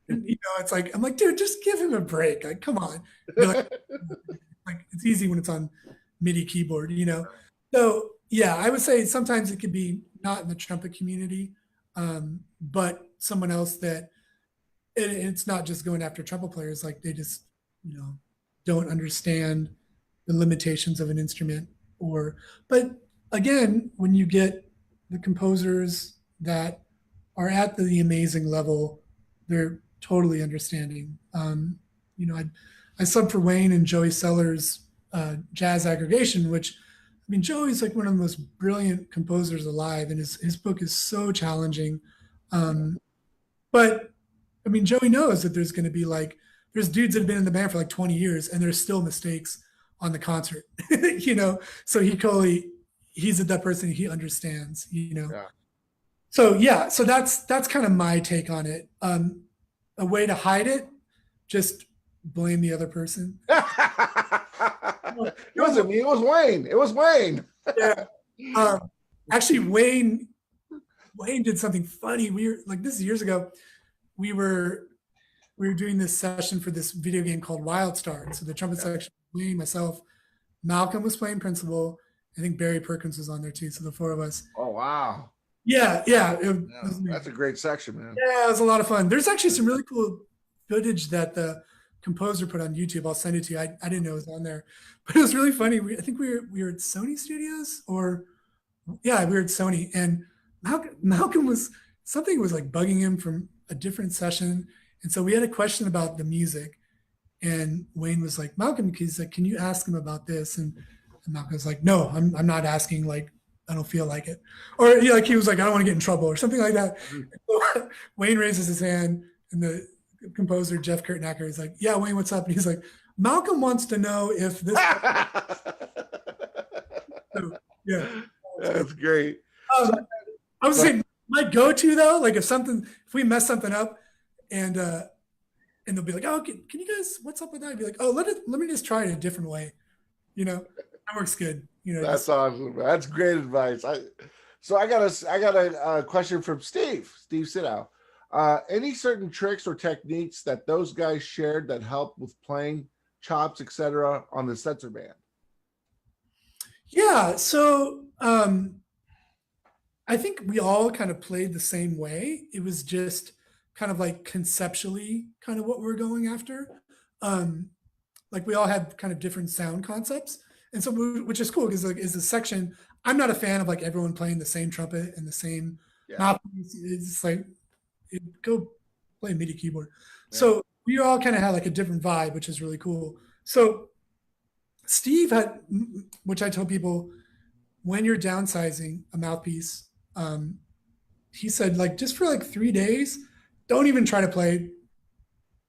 And, it's like, I'm like, dude, just give him a break. Like, come on. Like it's easy when it's on MIDI keyboard, So yeah, I would say sometimes it could be not in the trumpet community, but someone else that it's not just going after trumpet players. Like they just, don't understand the limitations of an instrument but again, when you get the composers that are at the amazing level, they're totally understanding. I subbed for Wayne and Joey Sellers' jazz aggregation, which, I mean, Joey's like one of the most brilliant composers alive, and his book is so challenging. But I mean, Joey knows that there's there's dudes that have been in the band for like 20 years and there's still mistakes on the concert, so he's that person, he understands, Yeah. So yeah, so that's kind of my take on it. A way to hide it, just blame the other person. It wasn't me, it was Wayne. It was Wayne. Yeah. Actually, Wayne did something funny. We were like, this is years ago. We were doing this session for this video game called WildStar. So the trumpet section, Wayne, myself, Malcolm was playing principal. I think Barry Perkins was on there too. So the four of us. Oh wow. Yeah. That's a great section, man. Yeah, it was a lot of fun. There's actually some really cool footage that the composer put on YouTube. I'll send it to you. I didn't know it was on there, but it was really funny. I think we were at Sony Studios, we were at Sony, and Malcolm was like bugging him from a different session, and so we had a question about the music, and Wayne was like, Malcolm, he's like, can you ask him about this? And Malcolm was like, no, I'm not asking. Like, I don't feel like it, or he was like, I don't want to get in trouble or something like that. So Wayne raises his hand, and the composer Jeff Kurtnacker is like, yeah, Wayne, what's up? And he's like, Malcolm wants to know if this. So, yeah, that's great. I was saying my go-to though, like if we mess something up, and they'll be like, oh, can you guys, what's up with that? I'd be like, oh, let me just try it a different way. That works good. That's awesome. That's great advice. I got a question from Steve Sidow. Any certain tricks or techniques that those guys shared that helped with playing chops, etc., on the Setzer band? Yeah, so I think we all kind of played the same way. It was just kind of like conceptually kind of what we're going after. Like we all had kind of different sound concepts. And so, which is cool because like is a section, I'm not a fan of like everyone playing the same trumpet and the same mouthpiece. It's like, go play a MIDI keyboard. Yeah. So we all kind of had like a different vibe, which is really cool. So Steve had, which I tell people, when you're downsizing a mouthpiece, he said like just for like 3 days, don't even try to play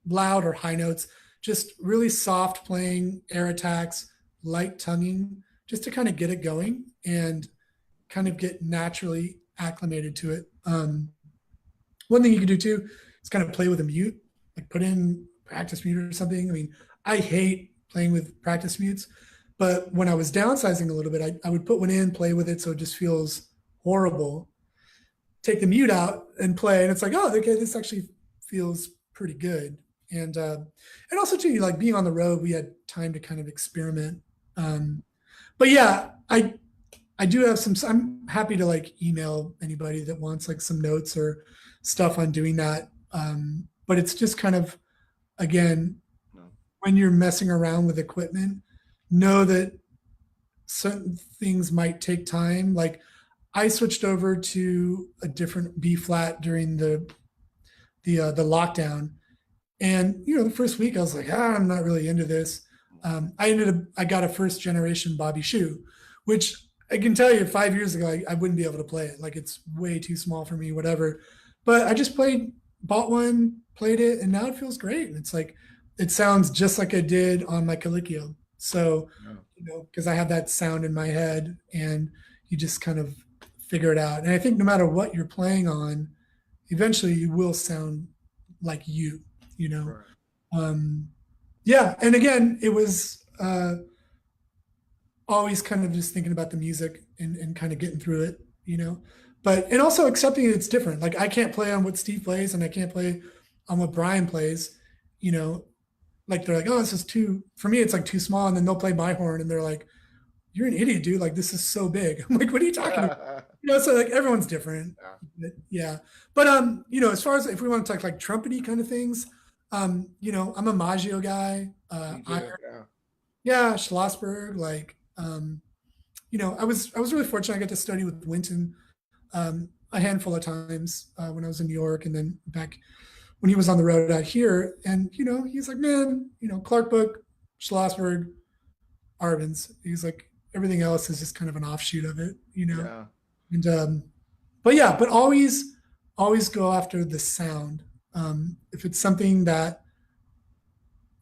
loud or high notes, just really soft playing, air attacks, light tonguing, just to kind of get it going and kind of get naturally acclimated to it. One thing you can do too is kind of play with a mute, like put in practice mute or something. I mean, I hate playing with practice mutes, but when I was downsizing a little bit, I would put one in, play with it so it just feels horrible. Take the mute out and play, and it's like, oh, okay, this actually feels pretty good. And also too, like being on the road, we had time to kind of experiment. But yeah, I do have some. I'm happy to like email anybody that wants like some notes or stuff on doing that. But it's just kind of, again, when you're messing around with equipment, know that certain things might take time. Like I switched over to a different B flat during the lockdown, and the first week I was like, I'm not really into this. I got a first generation Bobby Shoe, which I can tell you 5 years ago, I wouldn't be able to play it. Like it's way too small for me, whatever. But I just bought one, played it, and now it feels great. And it's like, it sounds just like I did on my Colicchio. So, because I have that sound in my head and you just kind of figure it out. And I think no matter what you're playing on, eventually you will sound like you. Right. Yeah. And again, it was always kind of just thinking about the music and kind of getting through it, and also accepting it's different. Like I can't play on what Steve plays and I can't play on what Brian plays, like they're like, oh, this is for me, it's like too small. And then they'll play my horn and they're like, you're an idiot, dude. Like this is so big. I'm like, what are you talking about? So like everyone's different. Yeah. But, as far as if we want to talk like trumpety kind of things, I'm a Maggio guy. Schlossberg. Like, I was really fortunate. I got to study with Winton a handful of times when I was in New York, and then back when he was on the road out here. And he's like, man, Clark Book, Schlossberg, Arbenz. He's like, everything else is just kind of an offshoot of it, Yeah. And but always go after the sound. If it's something that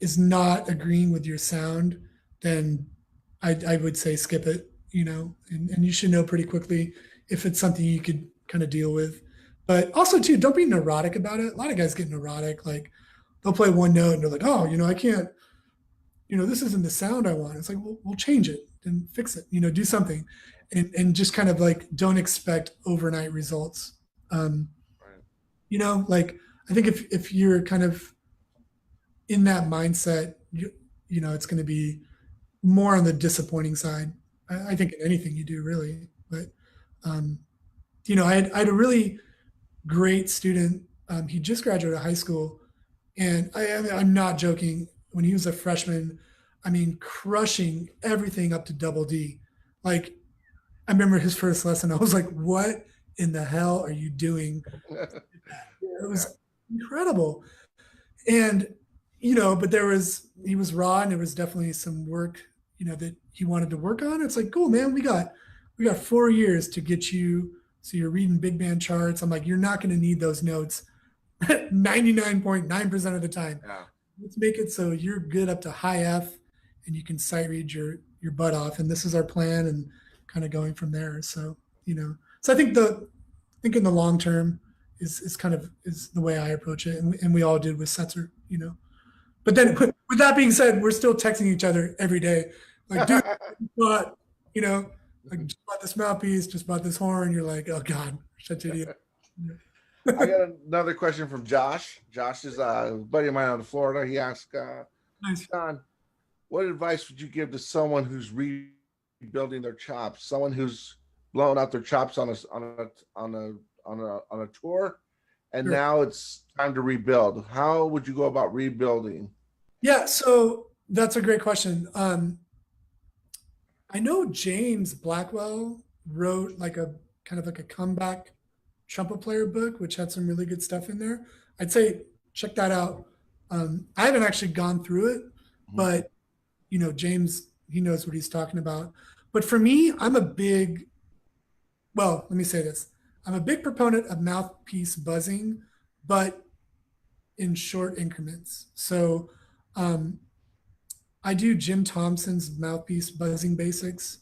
is not agreeing with your sound, then I would say skip it, and you should know pretty quickly if it's something you could kind of deal with. But also too, don't be neurotic about it. A lot of guys get neurotic, like they'll play one note and they're like, oh, I can't, this isn't the sound I want. It's like, well, we'll change it and fix it, do something. And just kind of like don't expect overnight results. Right. Like I think if you're kind of in that mindset, it's going to be more on the disappointing side. I think in anything you do really, but um, I had a really great student. He just graduated high school, and I'm not joking. When he was a freshman, I mean, crushing everything up to double D. Like I remember his first lesson. I was like, "What in the hell are you doing?" It Yeah. was incredible. And but he was raw, and there was definitely some work that he wanted to work on. It's like, cool, man, we got 4 years to get you, so you're reading big band charts. I'm like, you're not going to need those notes 99.9% of the time. Yeah. Let's make it so you're good up to high F, and you can sight read your butt off, and this is our plan, and kind of going from there. So so I think in the long term is kind of is the way I approach it, and we all did with Setzer. But then, with that being said, we're still texting each other every day. Like, dude, bought, like just bought this mouthpiece, just bought this horn. You're like, oh God, such an idiot. I got another question from Josh. Josh is a buddy of mine out of Florida. He asked, Nice. John, what advice would you give to someone who's rebuilding their chops? Someone who's blown out their chops on a tour, and Sure. now it's time to rebuild. How would you go about rebuilding? Yeah, so that's a great question. I know James Blackwell wrote like a kind of like a comeback trumpet player book, which had some really good stuff in there. I'd say check that out. I haven't actually gone through it, but James, he knows what he's talking about. But for me, let me say this. I'm a big proponent of mouthpiece buzzing, but in short increments. So um, I do Jim Thompson's mouthpiece buzzing basics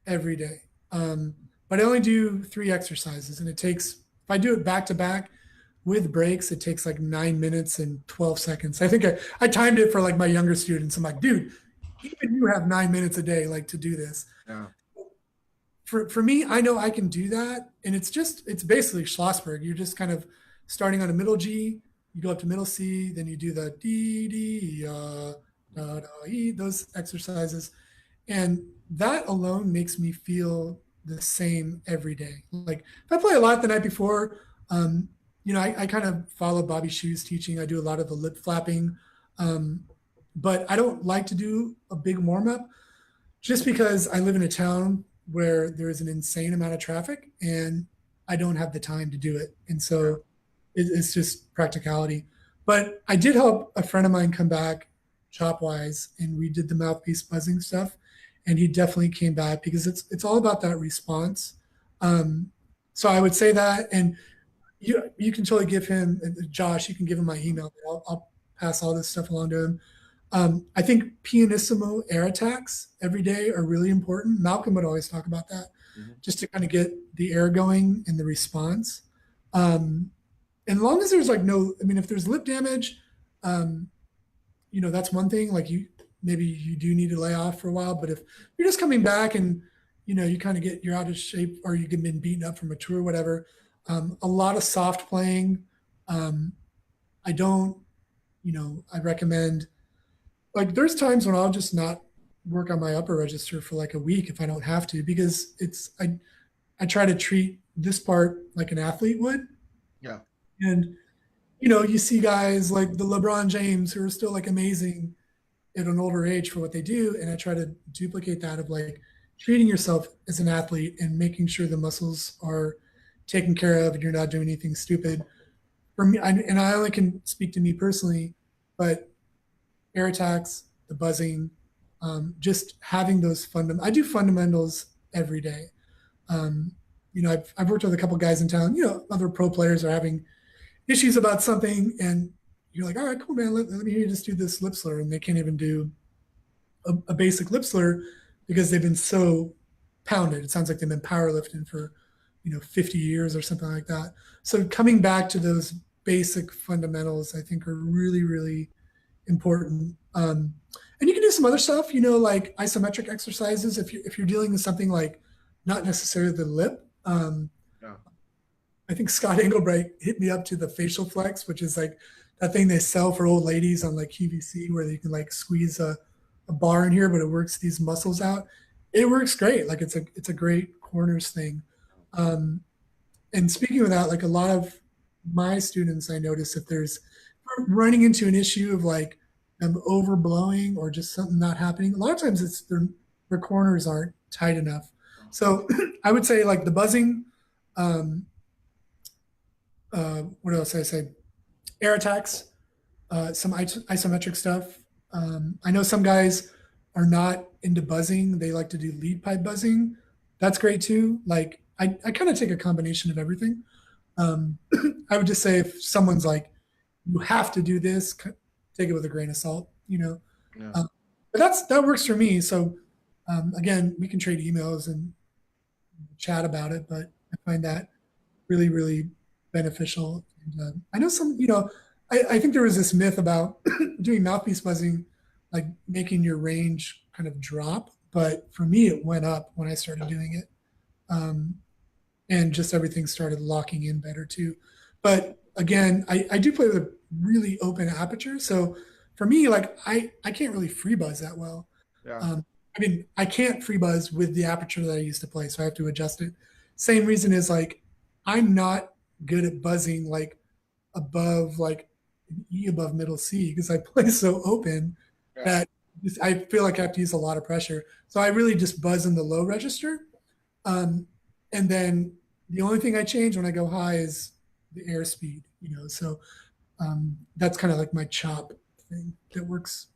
every day. But I only do 3 exercises, and if I do it back to back with breaks, it takes like 9 minutes and 12 seconds. I think I timed it for like my younger students. I'm like, dude, even you have 9 minutes a day, like to do this. Yeah. For me, I know I can do that. And it's basically Schlossberg. You're just kind of starting on a middle G, you go up to middle C, then you do the D, D, da, da, E, those exercises. And that alone makes me feel the same every day. Like if I play a lot the night before, I kind of follow Bobby Shue's teaching. I do a lot of the lip flapping, but I don't like to do a big warm up just because I live in a town where there is an insane amount of traffic and I don't have the time to do it. And so it's just practicality. But I did help a friend of mine come back chop wise, and we did the mouthpiece buzzing stuff. And he definitely came back because it's all about that response. So I would say that, and you can totally give him, Josh, you can give him my email. I'll pass all this stuff along to him. I think pianissimo air attacks every day are really important. Malcolm would always talk about that, just to kind of get the air going and the response. And as long as there's if there's lip damage, that's one thing. Like maybe you do need to lay off for a while, but if you're just coming back and you kind of you're out of shape or you've been beaten up from a tour or whatever, a lot of soft playing. I don't, I recommend, like there's times when I'll just not work on my upper register for like a week if I don't have to, because I try to treat this part like an athlete would. Yeah. And you see guys like the LeBron James who are still like amazing at an older age for what they do, and I try to duplicate that of like treating yourself as an athlete and making sure the muscles are taken care of and you're not doing anything stupid. For me, and I only can speak to me personally, but air attacks, the buzzing, just having those I do fundamentals every day. I've worked with a couple guys in town. Other pro players are having issues about something, and you're like, all right, cool, man. Let me hear you just do this lip slur, and they can't even do a basic lip slur because they've been so pounded. It sounds like they've been powerlifting for 50 years or something like that. So coming back to those basic fundamentals, I think, are really, really important. And you can do some other stuff, like isometric exercises if you're dealing with something like not necessarily the lip. Yeah. I think Scott Engelbright hit me up to the facial flex, which is like that thing they sell for old ladies on like QVC, where you can like squeeze a bar in here, but it works these muscles out. It works great. Like it's a great corners thing. And speaking of that, like a lot of my students, I notice if there's running into an issue of like them overblowing or just something not happening, a lot of times it's their corners aren't tight enough. So I would say like the buzzing, what else did I say? Air attacks, some isometric stuff. I know some guys are not into buzzing. They like to do lead pipe buzzing. That's great too. Like I kind of take a combination of everything. I would just say if someone's like, you have to do this, take it with a grain of salt, Yeah. But that works for me. So again, we can trade emails and chat about it, but I find that really, really beneficial. And, I know I think there was this myth about doing mouthpiece buzzing, like making your range kind of drop. But for me, it went up when I started doing it. And just everything started locking in better too. But again, I do play with a really open aperture. So for me, like I can't really free buzz that well. Yeah. I mean, I can't free buzz with the aperture that I used to play, so I have to adjust it. Same reason is like I'm not good at buzzing like above like an E above middle C because I play so open that I feel like I have to use a lot of pressure. So I really just buzz in the low register. And then the only thing I change when I go high is the airspeed, So that's kind of like my chop thing that works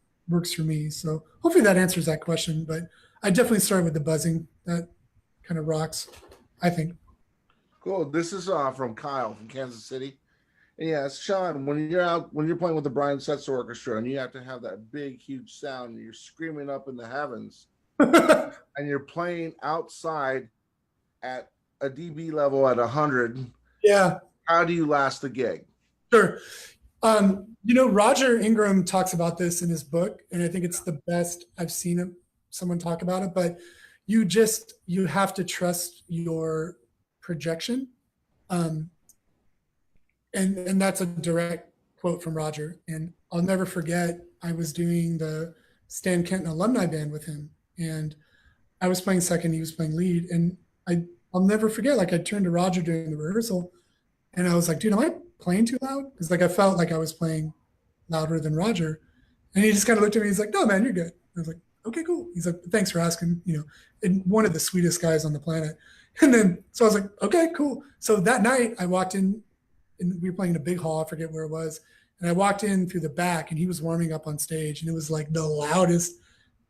for me. So hopefully that answers that question. But I definitely started with the buzzing. That kind of rocks, I think. Cool. This is from Kyle from Kansas City. And yeah, Sean, when you're playing with the Brian Setzer Orchestra and you have to have that big, huge sound, and you're screaming up in the heavens, and you're playing outside at a dB level at 100. Yeah. How do you last the gig? Sure. Roger Ingram talks about this in his book, and I think it's the best I've seen someone talk about it. But you have to trust your projection. And that's a direct quote from Roger. And I'll never forget, I was doing the Stan Kenton alumni band with him, and I was playing second, he was playing lead. And I'll never forget, like I turned to Roger during the rehearsal and I was like, dude, am I playing too loud? Because like I felt like I was playing louder than Roger. And he just kind of looked at me, he's like, no, man, you're good. I was like, okay, cool. He's like, thanks for asking, and one of the sweetest guys on the planet. And then, so I was like, okay, cool. So that night I walked in, and we were playing in a big hall, I forget where it was. And I walked in through the back and he was warming up on stage, and it was like the loudest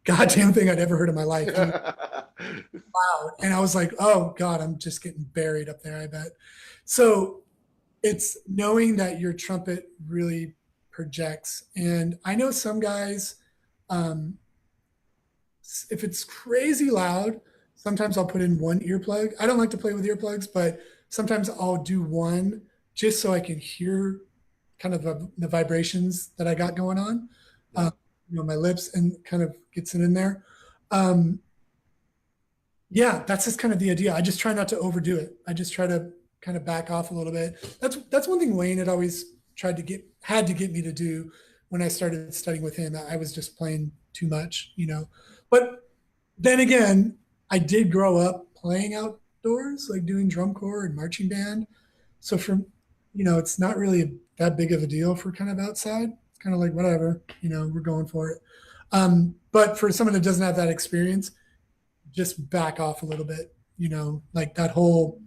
goddamn thing I'd ever heard in my life. Loud. And I was like, oh God, I'm just getting buried up there, I bet. So it's knowing that your trumpet really projects. And I know some guys, if it's crazy loud, sometimes I'll put in one earplug. I don't like to play with earplugs, but sometimes I'll do one just so I can hear kind of the vibrations that I got going on, my lips, and kind of gets it in there. Yeah, that's just kind of the idea. I just try not to overdo it. I just try to kind of back off a little bit. That's one thing Wayne had always had to get me to do when I started studying with him. I was just playing too much, But then again, I did grow up playing outdoors, like doing drum corps and marching band. So it's not really that big of a deal for kind of outside. It's kind of like, whatever, we're going for it. But for someone that doesn't have that experience, just back off a little bit, like that whole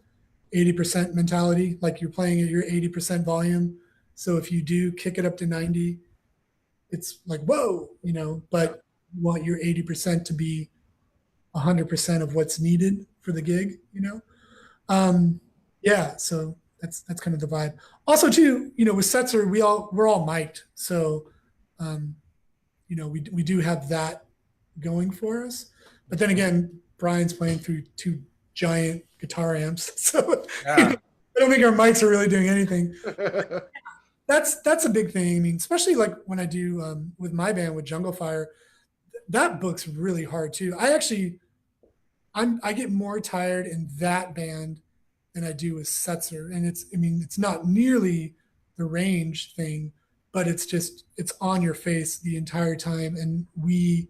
80% mentality, like you're playing at your 80% volume. So if you do kick it up to 90, it's like, whoa, but you want your 80% to be 100% of what's needed for the gig, Yeah. So that's kind of the vibe. Also, too, with Setzer, we're all mic'd, so um, we do have that going for us. But then again, Brian's playing through two giant guitar amps, so Yeah. I don't think our mics are really doing anything. That's a big thing. I mean, especially like when I do with my band with Jungle Fire, that book's really hard too. I get more tired in that band than I do with Setzer, and it's not nearly the range thing, but it's on your face the entire time. And when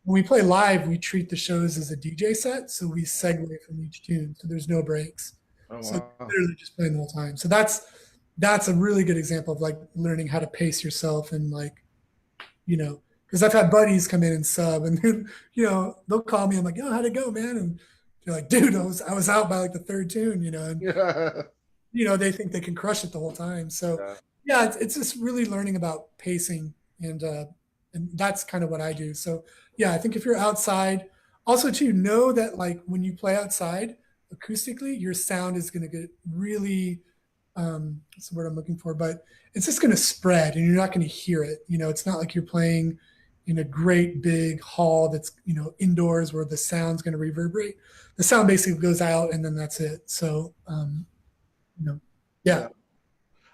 we play live, we treat the shows as a DJ set, so we segue from each tune, so there's no breaks. Oh, So wow. literally just playing the whole time. So that's a really good example of like learning how to pace yourself and like, because I've had buddies come in and sub and they'll call me. I'm like, "Oh, how'd it go, man?" And they're like, "Dude, I was out by like the third tune, and Yeah. they think they can crush it the whole time." So Yeah. yeah, it's just really learning about pacing and that's kind of what I do. So yeah, I think if you're outside, also too, know that like when you play outside acoustically, your sound is going to get really that's the word I'm looking for, but it's just going to spread and you're not going to hear it. It's not like you're playing in a great big hall that's, indoors where the sound's going to reverberate. The sound basically goes out and then that's it. So, yeah. Yeah.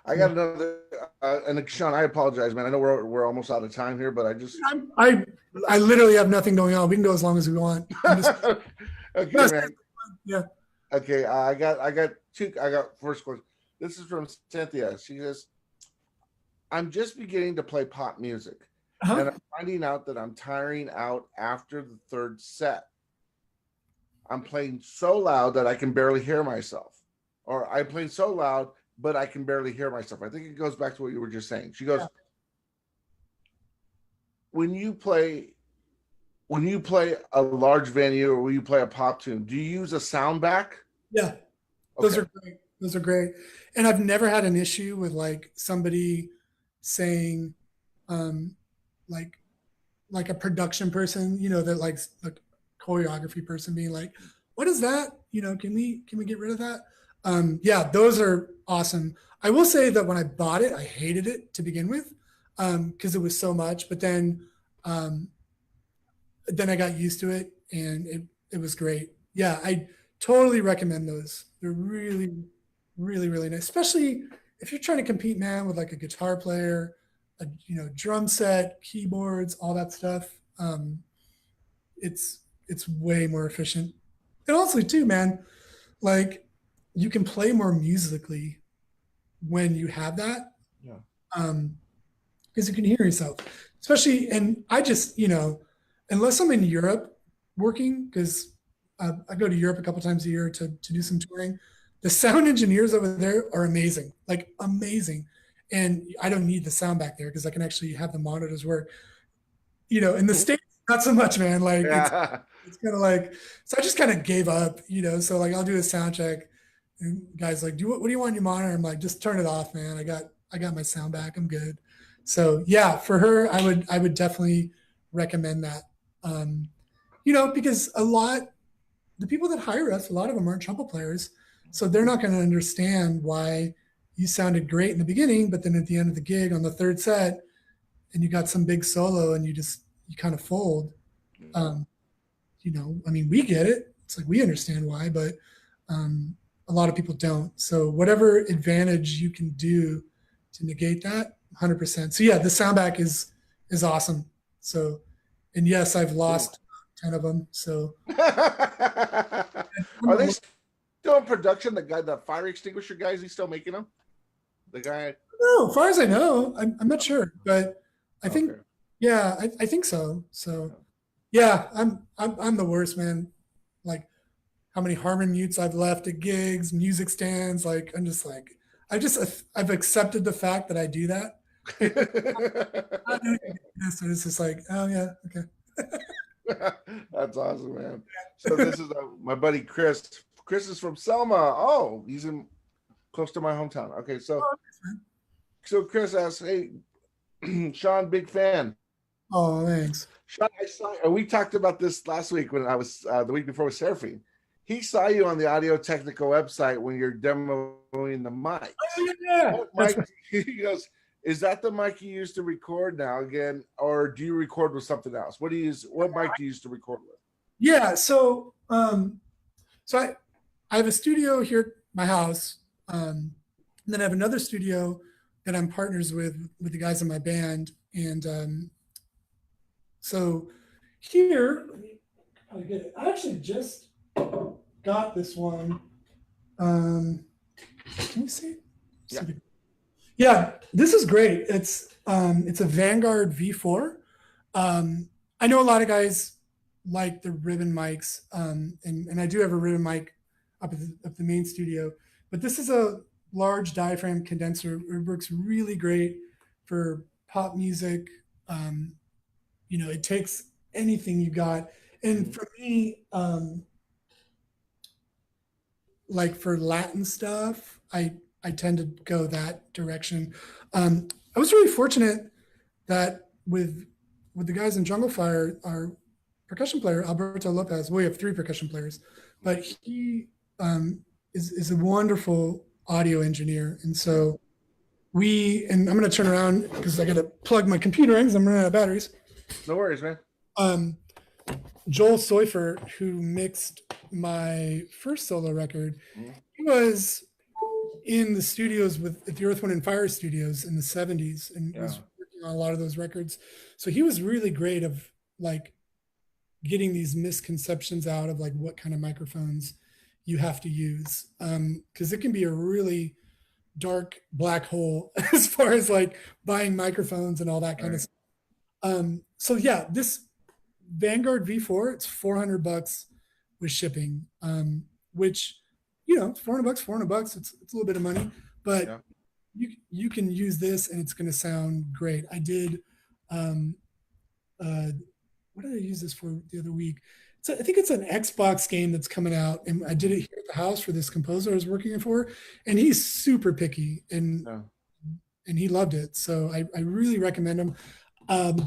I got another, and Sean, I apologize, man. I know we're almost out of time here, but I literally have nothing going on. We can go as long as we want. okay, man. Yeah. Okay, I got first question. This is from Cynthia. She says, "I'm just beginning to play pop music, Uh-huh. and I'm finding out that I'm tiring out after the third set. I'm playing so loud that I can barely hear myself, or I'm playing so loud, but I can barely hear myself." I think it goes back to what you were just saying. She goes, Yeah. when you play a large venue or when you play a pop tune, do you use a sound back? Yeah. Those Okay. are great. Those are great. And I've never had an issue with like somebody saying, um, like a production person, that like a choreography person being like, "What is that? Can we get rid of that?" Yeah, those are awesome. I will say that when I bought it, I hated it to begin with, because it was so much. But um, then I got used to it, and it was great. Yeah, I totally recommend those. They're really, really, really nice, especially if you're trying to compete, man, with like a guitar player, a drum set, keyboards, all that stuff. It's way more efficient, and also too, man, like you can play more musically when you have that. Yeah. Because you can hear yourself, especially. And I just, unless I'm in Europe working, because I go to Europe a couple times a year to do some touring. The sound engineers over there are amazing, like amazing. And I don't need the sound back there because I can actually have the monitors work. In the States, not so much, man. Like Yeah. it's kind of like, so I just kind of gave up, so like I'll do a sound check and guys like, what do you want in your monitor? I'm like, just turn it off, man. I got my sound back. I'm good. So yeah, for her, I would definitely recommend that. Um, because the people that hire us, a lot of them aren't trumpet players. So they're not going to understand why you sounded great in the beginning, but then at the end of the gig on the third set, and you got some big solo and you kind of fold. Um, I mean, we get it. It's like we understand why, but a lot of people don't. So whatever advantage you can do to negate that, 100%. So yeah, the soundback is awesome. So, and yes, I've lost 10 of them. So Are they still in production? The fire extinguisher guys, he's still making them? The guy. no, as far as I know, I'm not sure, but I think, Okay. yeah, I think so. So yeah, I'm the worst, man. Like how many Harmon mutes I've left at gigs, music stands. Like I'm just like I've accepted the fact that I do that. So it's just like, oh yeah, okay. That's awesome, man. So this is my buddy Chris. Chris is from Selma. Oh, he's in close to my hometown. Okay, so Chris asks, "Hey, Sean, big fan. Oh, thanks. Sean, I saw. We talked about this last week when I was the week before with Seraphine. he saw you on the Audio Technica website when you're demoing the mics. Oh, yeah. What mic? He goes, "Is that the mic you use to record now again, or do you record with something else? What do you use? What mic do you use to record with?" Yeah. So I have a studio here at my house. And then I have another studio that I'm partners with the guys in my band. And so here, let me probably get it. I actually just got this one. Can you see? Yeah. Yeah, this is great. It's a Vanguard V4. I know a lot of guys like the ribbon mics, and I do have a ribbon mic up at the main studio, but this is a large diaphragm condenser. It works really great for pop music. It takes anything you got, and for me, like for Latin stuff, I tend to go that direction. I was really fortunate that with the guys in Jungle Fire, our percussion player Alberto Lopez. We have 3 percussion players, but he is a wonderful audio engineer, and so and I'm going to turn around because I got to plug my computer in because I'm running out of batteries. No worries, man. Joel Soifer, who mixed my first solo record, he was in the studios at the Earth, Wind, and Fire studios in the 70s and was working on a lot of those records. So he was really great of like getting these misconceptions out of like what kind of microphones you have to use. Because it can be a really dark black hole as far as like buying microphones and all that kind of stuff. So yeah, this Vanguard V4, it's $400 with shipping, which, it's $400. It's a little bit of money, but you can use this and it's going to sound great. I did, what did I use this for the other week? So I think it's an Xbox game that's coming out, and I did it here at the house for this composer I was working for, and he's super picky and he loved it. So I really recommend them.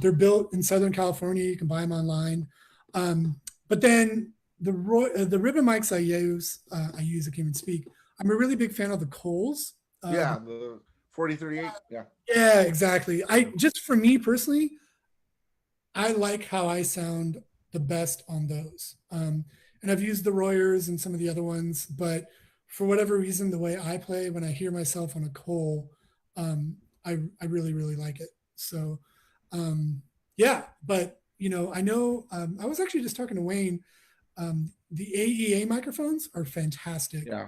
They're built in Southern California. You can buy them online. But then the ribbon mics I use, I can't even speak. I'm a really big fan of the Coles. The 4038. Yeah, exactly. Just for me personally, I like how I sound the best on those. And I've used the Royers and some of the other ones, but for whatever reason, the way I play when I hear myself on a Cole, I really, really like it. So, but I know, I was actually just talking to Wayne, the AEA microphones are fantastic. Yeah.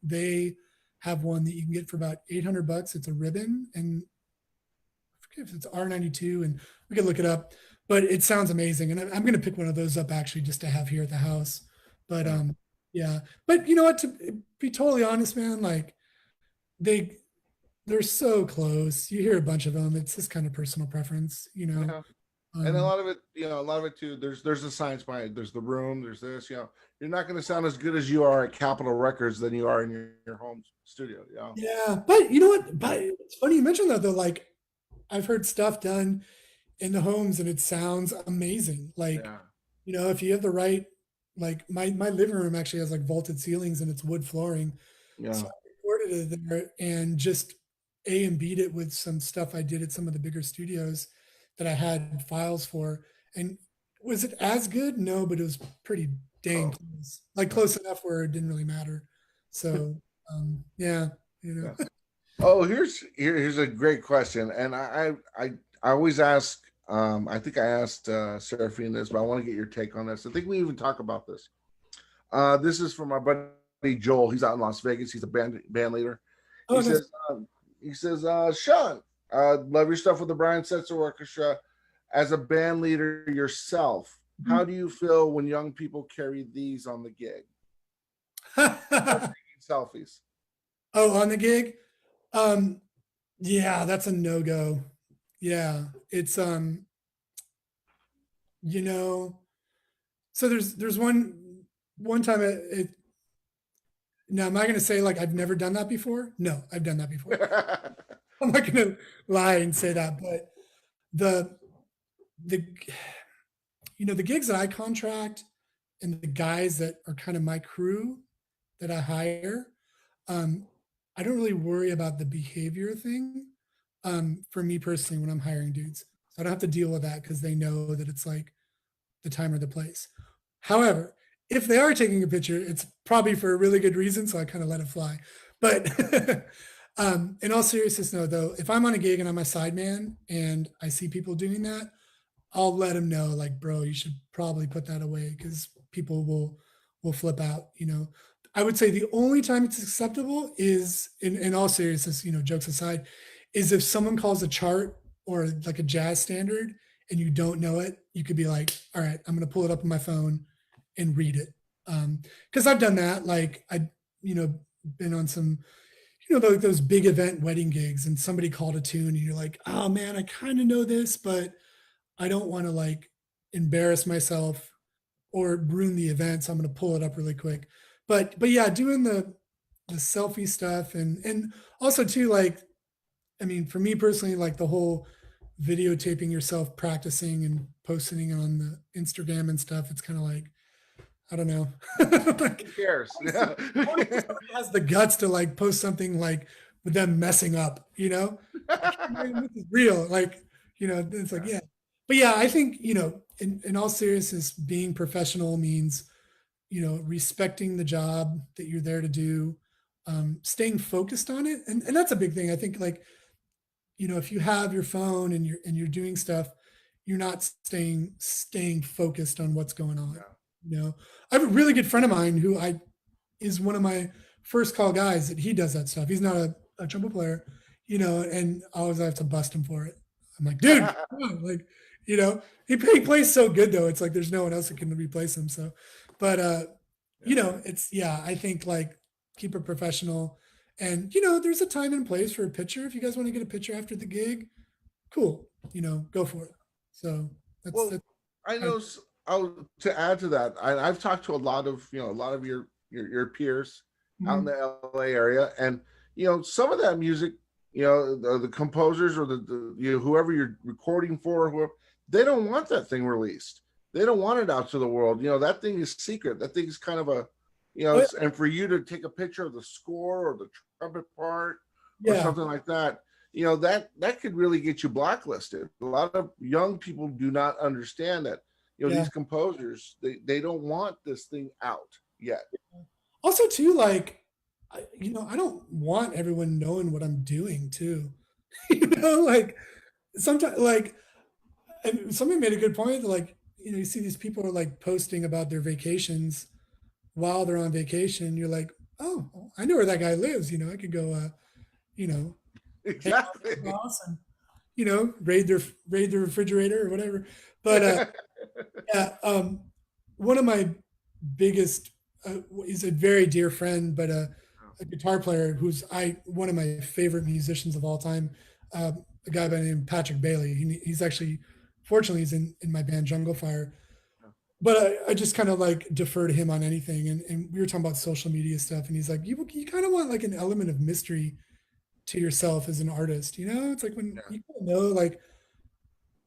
They have one that you can get for about $800. It's a ribbon, and I forget if it's R92, and we can look it up, but it sounds amazing. And I'm going to pick one of those up actually just to have here at the house. But but you know what, to be totally honest, man, like they're so close. You hear a bunch of them. It's just kind of personal preference, And a lot of it too, there's a science behind it. There's the room, there's this, you're not going to sound as good as you are at Capitol Records than you are in your home studio. Yeah. But you know what? But it's funny you mentioned that though. Like I've heard stuff done in the homes and it sounds amazing. Like, if you have the right, like my living room actually has like vaulted ceilings and it's wood flooring. Yeah. So I recorded it there and just A and B'd it with some stuff I did at some of the bigger studios that I had files for. And was it as good? No, but it was pretty dang close. Like close enough where it didn't really matter. So Oh, here's a great question. And I always ask, I think I asked Seraphine this, but I want to get your take on this. I think we even talk about this. This is from my buddy Joel. He's out in Las Vegas. He's a band leader. He says, Sean, love your stuff with the Brian Setzer Orchestra. As a band leader yourself, how do you feel when young people carry these on the gig? Selfies. Oh, on the gig? Yeah, that's a no-go. Yeah, it's so there's one time now am I going to say like I've never done that before? No, I've done that before. I'm not going to lie and say that, but the gigs that I contract and the guys that are kind of my crew that I hire, um, I don't really worry about the behavior thing. For me personally, when I'm hiring dudes, so I don't have to deal with that because they know that it's like the time or the place. However, if they are taking a picture, it's probably for a really good reason, so I kind of let it fly. But in all seriousness, no, though, if I'm on a gig and I'm a sideman and I see people doing that, I'll let them know, like, bro, you should probably put that away because people will flip out. I would say the only time it's acceptable is, in all seriousness, jokes aside, is if someone calls a chart or like a jazz standard and you don't know it, you could be like, all right, I'm going to pull it up on my phone and read it. Because I've done that. Like been on some, those big event wedding gigs and somebody called a tune and you're like, oh man, I kind of know this, but I don't want to like embarrass myself or ruin the event. So I'm going to pull it up really quick. But yeah, doing the selfie stuff and also too, like, I mean, for me personally, like the whole videotaping yourself practicing and posting it on the Instagram and stuff, it's kind of like, I don't know. Like, Who cares? Yeah. somebody has the guts to like post something like with them messing up, Like, this is real. Like, it's like, yeah. But yeah, I think, in all seriousness, being professional means, respecting the job that you're there to do, staying focused on it. And that's a big thing. I think, like, if you have your phone and you're doing stuff, you're not staying focused on what's going on. I have a really good friend of mine who is one of my first call guys that he does that stuff. He's not a trumpet player, and I always have to bust him for it. I'm like, dude, come on. Like, he plays so good though. It's like there's no one else that can replace him. So, but I think like keep it professional. And there's a time and place for a picture. If you guys want to get a picture after the gig, cool. Go for it. So that's I know. To add to that, I've talked to a lot of your peers out in the LA area, and some of that music, the composers or the whoever you're recording for, whoever, they don't want that thing released. They don't want it out to the world. That thing is secret. That thing is kind of a and for you to take a picture of the score or the trumpet part or something like that, that could really get you blacklisted. A lot of young people do not understand that. These composers, they don't want this thing out yet. Also, too, like, I don't want everyone knowing what I'm doing too. Like sometimes, like, and somebody made a good point. Like, you see these people are like posting about their vacations while they're on vacation. You're like, oh, I know where that guy lives. I could go, exactly. And, raid their refrigerator or whatever. But yeah, one of my biggest he's a very dear friend, but a guitar player who's one of my favorite musicians of all time. A guy by the name of Patrick Bailey. He's actually, fortunately, he's in my band Jungle Fire. But I just kind of like defer to him on anything. And we were talking about social media stuff, and he's like, you kind of want like an element of mystery to yourself as an artist. It's like when you know, like,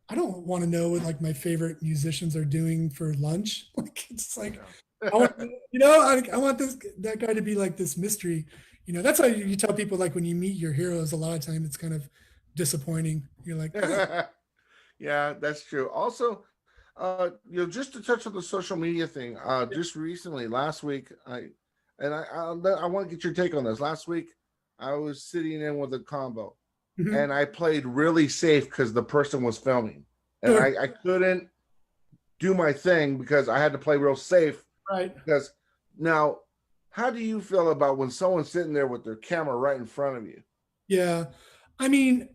I don't want to know what like my favorite musicians are doing for lunch. Like, it's like, I want, I want that guy to be like this mystery. That's how you tell people, like, when you meet your heroes, a lot of times it's kind of disappointing. You're like, oh. Yeah, that's true. Also, just to touch on the social media thing, just recently, last week, I want to get your take on this. Last week, I was sitting in with a combo, and I played really safe because the person was filming, and I couldn't do my thing because I had to play real safe. Right. Because now, how do you feel about when someone's sitting there with their camera right in front of you? Yeah, I mean,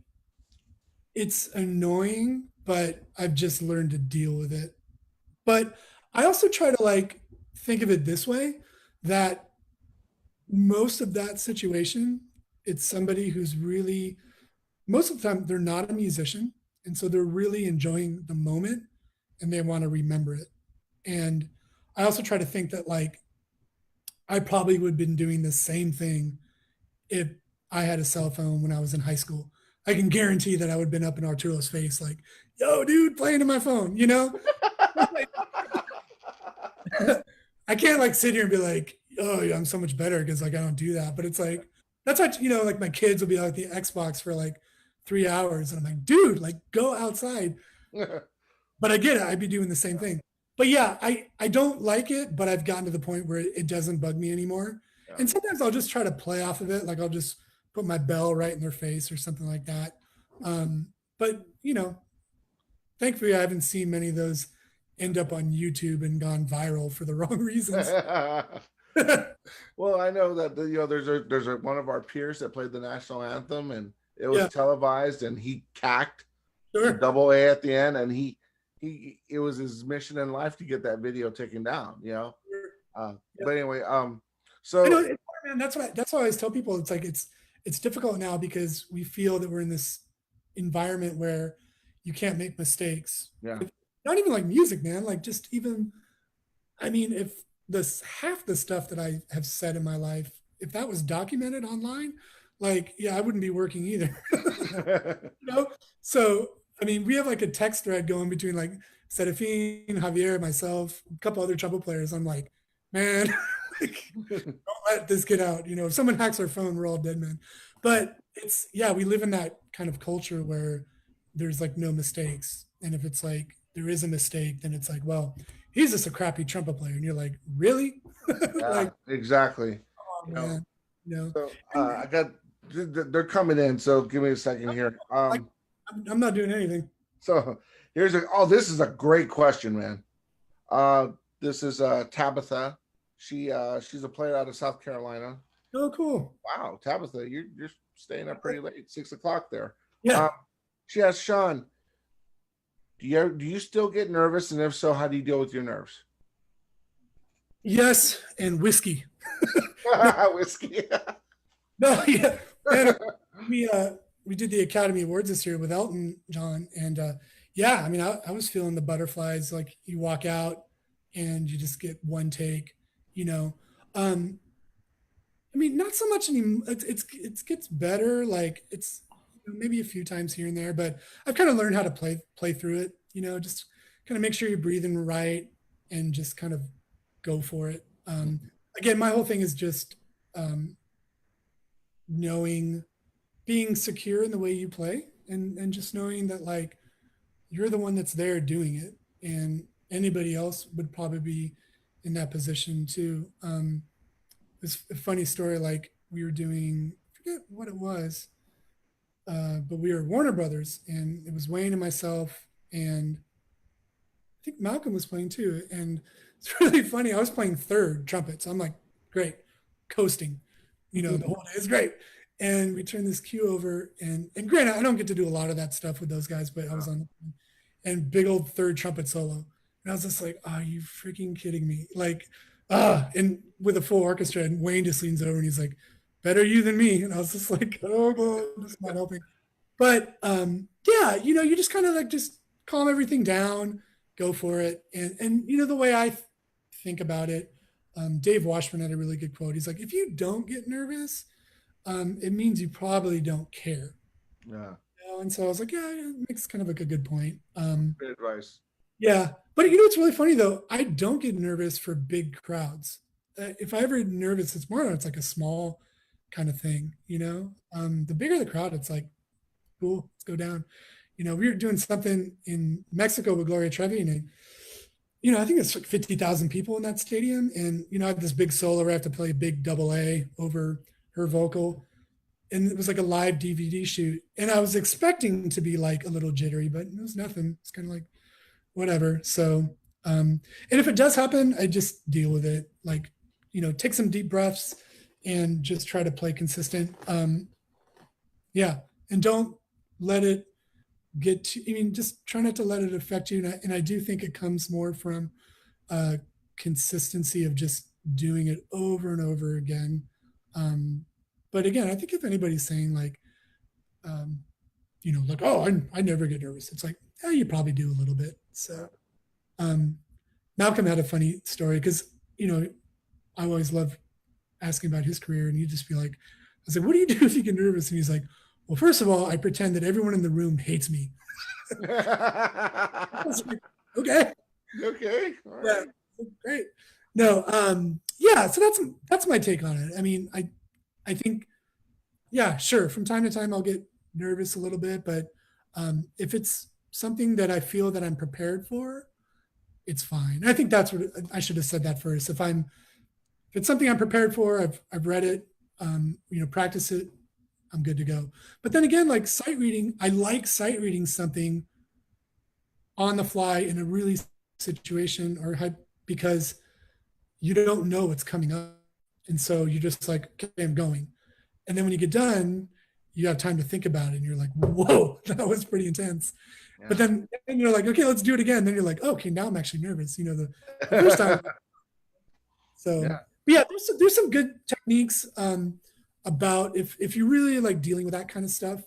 it's annoying, but I've just learned to deal with it. But I also try to like think of it this way, that most of that situation, it's somebody who's really, most of the time, they're not a musician. And so they're really enjoying the moment and they want to remember it. And I also try to think that, like, I probably would have been doing the same thing if I had a cell phone when I was in high school. I can guarantee that I would have been up in Arturo's face, like, yo, dude, playing to my phone, I can't like sit here and be like, oh yeah, I'm so much better because like I don't do that. But it's like that's what like my kids will be like the Xbox for like 3 hours, and I'm like, dude, like go outside. But I get it. I'd be doing the same thing. But yeah, I don't like it, but I've gotten to the point where it doesn't bug me anymore. Yeah. And sometimes I'll just try to play off of it. Like I'll just put my bell right in their face or something like that. But thankfully I haven't seen many of those end up on YouTube and gone viral for the wrong reasons. Well, I know that there's one of our peers that played the national anthem, and it was Yeah. televised, and he cacked Sure. double A at the end, and it was his mission in life to get that video taken down. But anyway, so I know, man, that's why I always tell people it's like it's difficult now because we feel that we're in this environment where you can't make mistakes. yeah, Not even like music, man. Like just even, I mean, if this half the stuff that I have said in my life, if that was documented online, like yeah, I wouldn't be working either. So I mean, we have like a text thread going between like Serafine, Javier, myself, a couple other trumpet players. I'm like, man, like, don't let this get out. If someone hacks our phone, we're all dead men. But it's we live in that kind of culture where there's like no mistakes. And if it's like there is a mistake, then it's like, well, he's just a crappy trumpet player. And you're like, really? like, exactly. Oh, man. So I got they're coming in, so give me a second here. I'm not doing anything. So this is a great question, man. This is Tabitha. She's a player out of South Carolina. Oh, cool. Wow, Tabitha, you're staying up pretty late, 6:00 there. Yeah. She asked Sean, do you still get nervous, and if so, how do you deal with your nerves? Yes, and whiskey. Whiskey. No, yeah. And we did the Academy Awards this year with Elton John, and I mean, I was feeling the butterflies. Like you walk out and you just get one take. I mean, not so much anymore. It gets better. Like it's maybe a few times here and there, but I've kind of learned how to play through it. Just kind of make sure you're breathing right and just kind of go for it. Again, my whole thing is just being secure in the way you play, and just knowing that like you're the one that's there doing it, and anybody else would probably be in that position too. It's a funny story. Like we were doing, I forget what it was, but we were Warner Brothers, and it was Wayne and myself, and I think Malcolm was playing too. And it's really funny. I was playing third trumpet, so I'm like, great, coasting. The whole day is great. And we turned this cue over, and granted, I don't get to do a lot of that stuff with those guys, but I was on, and big old third trumpet solo. And I was just like, are you freaking kidding me? Like, and with a full orchestra, and Wayne just leans over and he's like, better you than me. And I was just like, oh God, this is not helping. But you just kind of like just calm everything down, go for it. And the way I think about it, Dave Washburn had a really good quote. He's like, if you don't get nervous, it means you probably don't care. Yeah. And so I was like, yeah, it makes kind of like a good point. Good advice. Yeah. But it's really funny though. I don't get nervous for big crowds. If I ever nervous, it's like a small kind of thing, the bigger the crowd, it's like, cool, let's go down. We were doing something in Mexico with Gloria Trevi, and I think it's like 50,000 people in that stadium. And, I have this big solo where I have to play a big double A over her vocal. And it was like a live DVD shoot. And I was expecting to be like a little jittery, but it was nothing. It's kind of like whatever. So, and if it does happen, I just deal with it. Like, take some deep breaths and just try to play consistent. And don't let it just try not to let it affect you. And I do think it comes more from consistency of just doing it over and over again. But again, I think if anybody's saying like, like, oh, I never get nervous, it's like, yeah, you probably do a little bit. So Malcolm had a funny story because, I always love asking about his career, and he'd just be like, I was like, what do you do if you get nervous? And he's like, well, first of all, I pretend that everyone in the room hates me. I was like, okay. Okay. All right. Yeah, great. No, yeah, so that's my take on it. I mean, I think, yeah, sure. From time to time, I'll get nervous a little bit, but if it's something that I feel that I'm prepared for, it's fine. I think that's what I should have said that first. If it's something I'm prepared for, I've read it, practice it, I'm good to go. But then again, like sight reading, I like sight reading something on the fly in a really situation because you don't know what's coming up. And so you're just like, okay, I'm going. And then when you get done, you have time to think about it and you're like, whoa, that was pretty intense. Yeah. But then you're like, okay, let's do it again. Then you're like, okay, now I'm actually nervous. The first time. So yeah, there's some good techniques about if you really like dealing with that kind of stuff.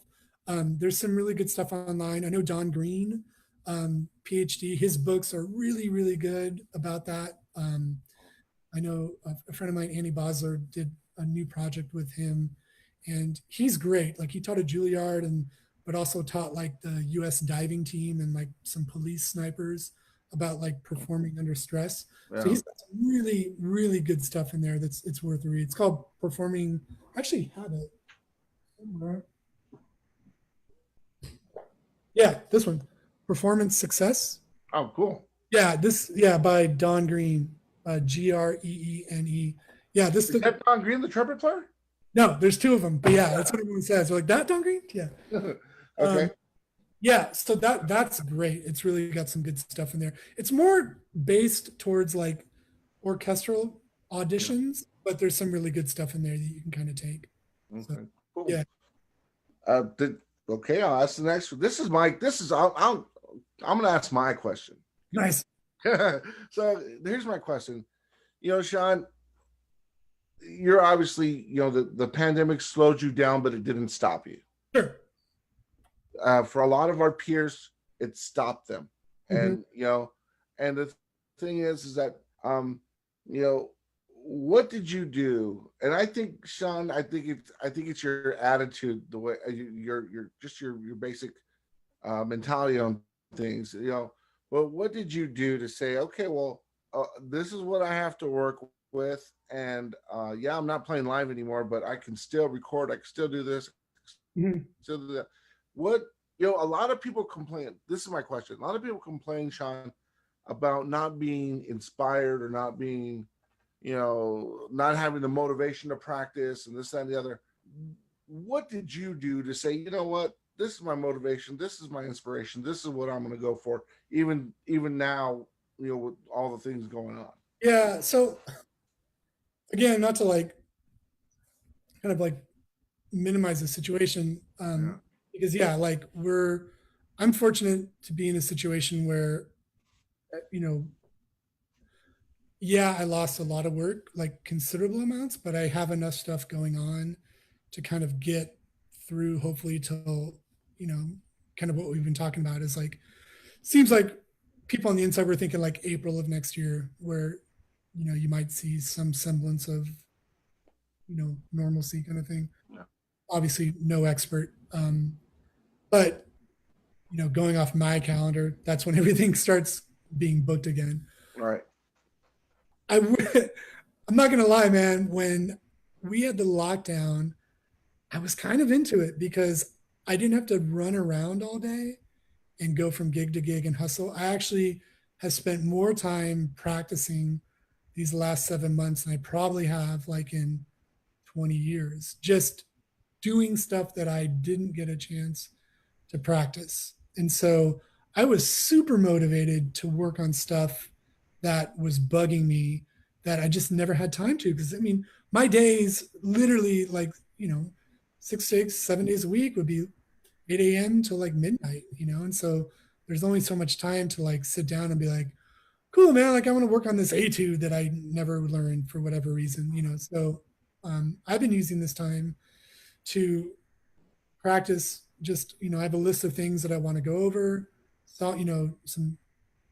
There's some really good stuff online. I know Don Green, PhD, his books are really, really good about that. I know a friend of mine, Annie Bosler, did a new project with him, and he's great. Like he taught at Juilliard, but also taught like the U.S. diving team and like some police snipers about like performing under stress. Yeah. So he's got some really, really good stuff in there it's worth a read. It's called Performing. I actually have it somewhere. Yeah, this one, Performance Success. Oh, cool. Yeah, by Don Green. Greene. Yeah, is that Don Green, the trumpet player? No, there's two of them, but yeah, that's what everyone says. They're like, that Don Green? Yeah. Okay. Yeah, so that's great. It's really got some good stuff in there. It's more based towards like orchestral auditions, but there's some really good stuff in there that you can kind of take. Okay, so, cool. Yeah. Okay, I'll ask the next one. I'm gonna ask my question. Nice. So here's my question. Sean, you're obviously, the pandemic slowed you down, but it didn't stop you. Sure. For a lot of our peers, it stopped them. Mm-hmm. And the thing is that, what did you do? And I think, Sean, I think it's your attitude, the way your basic mentality on things, Well, what did you do to say, okay, well, this is what I have to work with, and I'm not playing live anymore, but I can still record, I can still do this, still do that. What, a lot of people complain, this is my question, a lot of people complain, Sean, about not being inspired or not being, not having the motivation to practice and this, that, and the other. What did you do to say, you know what, this is my motivation, this is my inspiration, this is what I'm going to go for, even now, with all the things going on? Yeah, so again, not to like kind of like minimize the situation, because like I'm fortunate to be in a situation where I lost a lot of work, like considerable amounts, but I have enough stuff going on to kind of get through, hopefully, till kind of what we've been talking about is like, seems like people on the inside were thinking like April of next year, where you might see some semblance of normalcy kind of thing. Yeah. Obviously no expert, but going off my calendar, that's when everything starts being booked again. Right. I'm not gonna lie, man, when we had the lockdown, I was kind of into it because I didn't have to run around all day and go from gig to gig and hustle. I actually have spent more time practicing these last 7 months than I probably have like in 20 years, just doing stuff that I didn't get a chance to practice. And so I was super motivated to work on stuff that was bugging me that I just never had time to. Because I mean, my days literally like, 7 days a week would be 8 a.m. to like midnight, and so there's only so much time to like sit down and be like, cool, man, like I want to work on this etude that I never learned for whatever reason, so I've been using this time to practice. Just, I have a list of things that I want to go over, so, some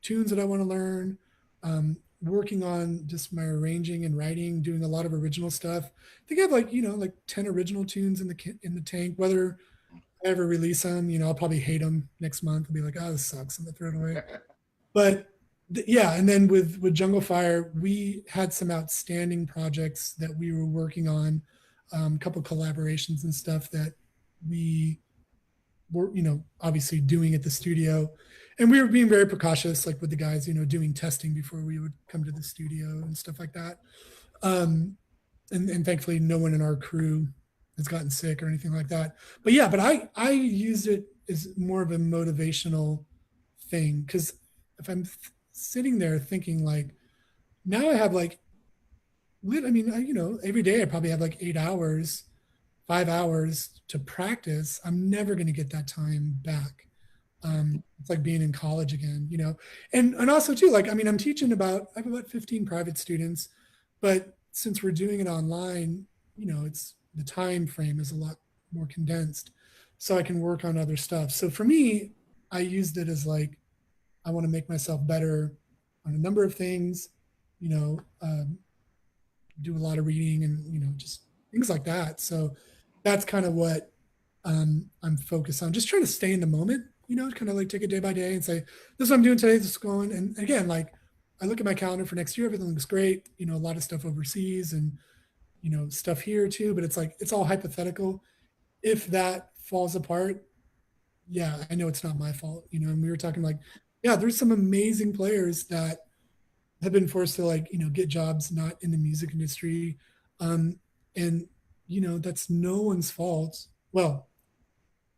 tunes that I want to learn, working on just my arranging and writing, doing a lot of original stuff. I think I have like, like 10 original tunes in the tank. Whether I ever release them, I'll probably hate them next month and be like, oh, this sucks, I'm gonna throw it away. But Yeah, and then with Jungle Fire, we had some outstanding projects that we were working on, a couple collaborations and stuff that we were, obviously doing at the studio, and we were being very precautious, like with the guys, doing testing before we would come to the studio and stuff like that. Um, and thankfully, no one in our crew has gotten sick or anything like that. But yeah, but I used it as more of a motivational thing, because if I'm sitting there thinking like, now I have like every day I probably have like 8 hours, 5 hours to practice. I'm never going to get that time back. It's like being in college again, and also too, like, I'm teaching I have about 15 private students, but since we're doing it online, it's the time frame is a lot more condensed, so I can work on other stuff. So for me, I used it as like, I want to make myself better on a number of things, you know, um, do a lot of reading and, just things like that. So that's kind of what I'm focused on, just trying to stay in the moment, kind of like take it day by day and say, this is what I'm doing today, this is going. And again, like, I look at my calendar for next year, everything looks great, a lot of stuff overseas and, stuff here too, but it's like, it's all hypothetical. If that falls apart, yeah, I know it's not my fault, and we were talking like, yeah, there's some amazing players that have been forced to, like, get jobs not in the music industry. Um, and, that's no one's fault. Well,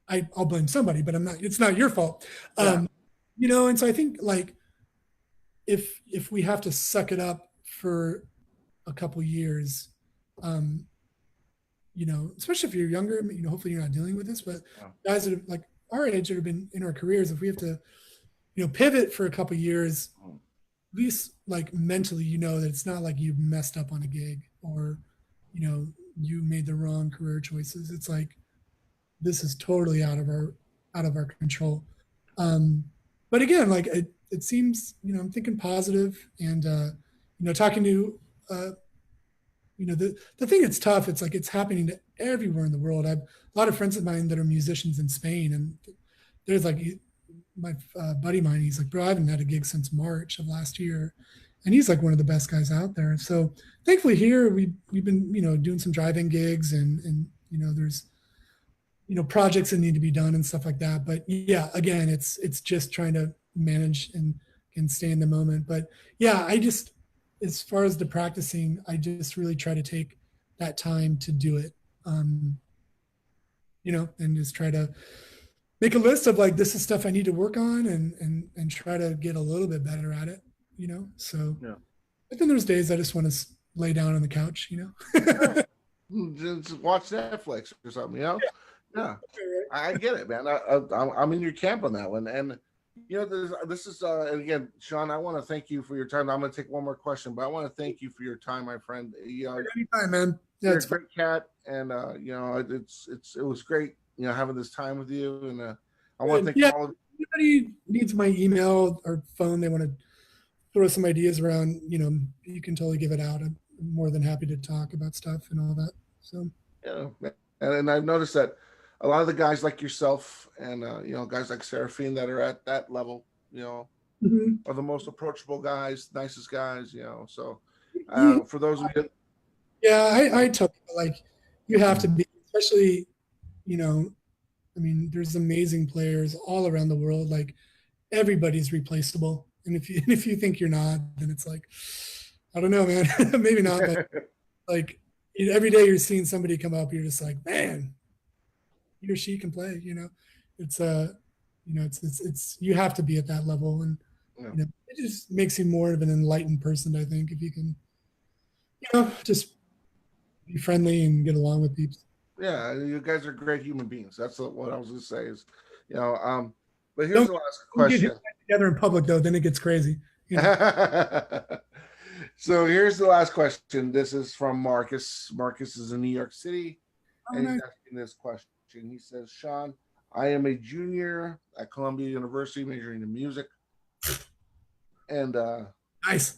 I'll blame somebody, but it's not your fault. Yeah. And so I think like, if we have to suck it up for a couple years, um, especially if you're younger, hopefully you're not dealing with this, but guys that have like our age that have been in our careers, if we have to, pivot for a couple years, at least like mentally, that it's not like you messed up on a gig or, you made the wrong career choices. It's like, this is totally out of our control. Um, but again, like it seems, I'm thinking positive and, talking to, the thing that's tough, it's like, it's happening to everywhere in the world. I've a lot of friends of mine that are musicians in Spain, and there's like my buddy of mine, he's like, bro, I haven't had a gig since March of last year. And he's like one of the best guys out there. So thankfully here we've been, doing some drive-in gigs and, there's, projects that need to be done and stuff like that. But yeah, again, it's just trying to manage and stay in the moment. But yeah, as far as the practicing, I just really try to take that time to do it. And just try to make a list of like, this is stuff I need to work on and try to get a little bit better at it, So Yeah. but then there's days I just want to lay down on the couch, Just watch Netflix or something, Yeah, I get it, man. I'm in your camp on that one, and this is and again, Sean, I want to thank you for your time. I'm going to take one more question, but I want to thank you for your time, my friend. Anytime, man. Yeah, you're a great cat, and it was great, having this time with you, and I want to thank all of. Anybody needs my email or phone, they want to throw some ideas around, you can totally give it out. I'm more than happy to talk about stuff and all that. So and I've noticed that a lot of the guys like yourself and guys like Seraphine that are at that level, are the most approachable guys, nicest guys, So for those of you, I tell people, like, you have to be, especially, there's amazing players all around the world. Like, everybody's replaceable, and if you think you're not, then it's like, I don't know, man. Maybe not, but like, every day you're seeing somebody come up, you're just like, man, he or she can play. It's it's you have to be at that level, and it just makes you more of an enlightened person, I think, if you can, just be friendly and get along with people. Yeah, you guys are great human beings. That's what I was going to say is, but here's the last question. Get together in public, though, then it gets crazy. So here's the last question. This is from Marcus. Marcus is in New York City, and he's asking this question. He says, Sean, I am a junior at Columbia University majoring in music. And nice.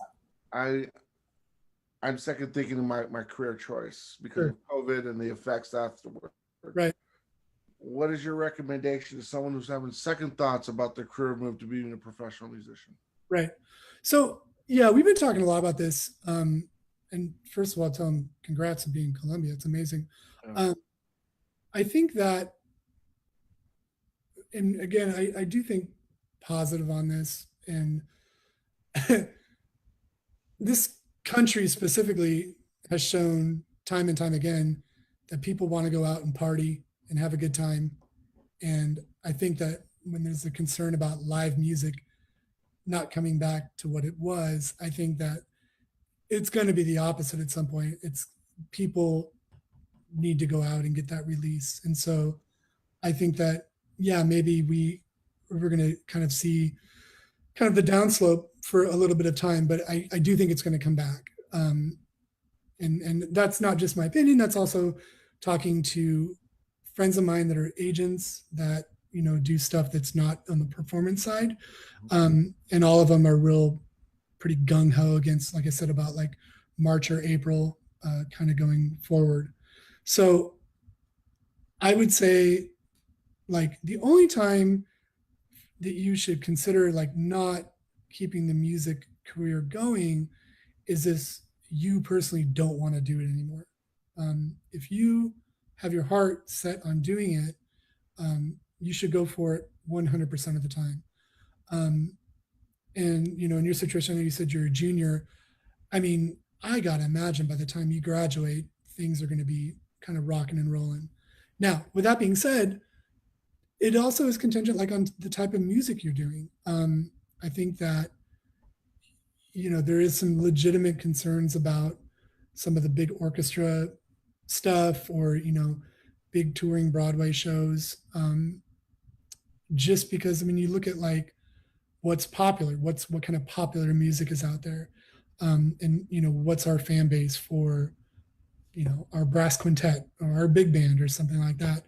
I'm second thinking of my career choice because of COVID and the effects afterward. Right. What is your recommendation to someone who's having second thoughts about their career move to being a professional musician? Right. So yeah, we've been talking a lot about this. And first of all, tell them congrats on being in Columbia. It's amazing. Yeah. I think that, and again, I do think positive on this. And this country specifically has shown time and time again that people want to go out and party and have a good time. And I think that when there's a concern about live music not coming back to what it was, I think that it's going to be the opposite at some point. It's people need to go out and get that release. And so I think that, yeah, maybe we're going to kind of see kind of the downslope for a little bit of time, but I do think it's going to come back. And that's not just my opinion. That's also talking to friends of mine that are agents that, you know, do stuff that's not on the performance side. And all of them are real pretty gung-ho against, like I said, about like March or April kind of going forward. So I would say like the only time that you should consider like not keeping the music career going is if you personally don't want to do it anymore. If you have your heart set on doing it, you should go for it 100% of the time. And, you know, in your situation, I know you said you're a junior. I mean, I got to imagine by the time you graduate, things are going to be kind of rocking and rolling. Now, with that being said, it also is contingent like on the type of music you're doing. I think that, you know, there is some legitimate concerns about some of the big orchestra stuff or, you know, big touring Broadway shows. Just because, I mean, you look at like what's popular, what kind of popular music is out there. And, you know, what's our fan base for, you know, our brass quintet or our big band or something like that.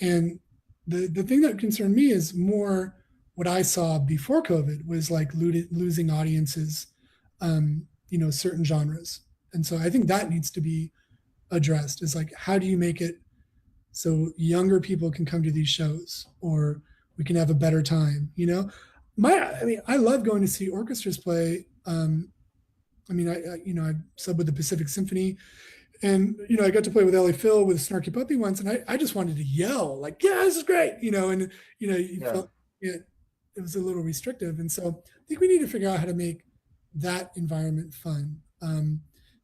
And the thing that concerned me is more what I saw before COVID was like losing audiences, you know, certain genres. And so I think that needs to be addressed is like, how do you make it so younger people can come to these shows or we can have a better time, you know? I mean, I love going to see orchestras play. I mean, you know, I subbed with the Pacific Symphony and, you know, I got to play with Ellie Phil with Snarky Puppy once. And I just wanted to yell like, yeah, this is great. You know, and, you know, you felt it was a little restrictive. And so I think we need to figure out how to make that environment fun.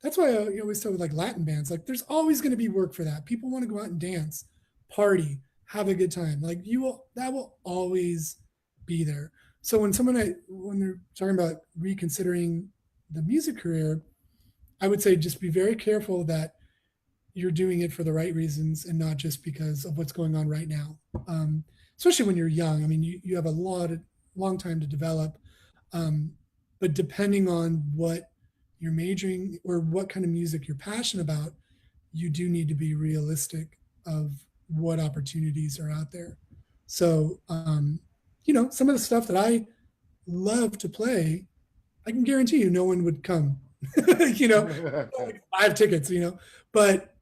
That's why I always tell with like Latin bands, like there's always going to be work for that. People want to go out and dance, party, have a good time. Like that will always be there. So when they're talking about reconsidering the music career, I would say just be very careful that you're doing it for the right reasons and not just because of what's going on right now. Especially when you're young. I mean, you have a long time to develop. But depending on what you're majoring or what kind of music you're passionate about, you do need to be realistic of what opportunities are out there. So, you know, some of the stuff that I love to play, I can guarantee you no one would come, you know, like 5 tickets, you know, but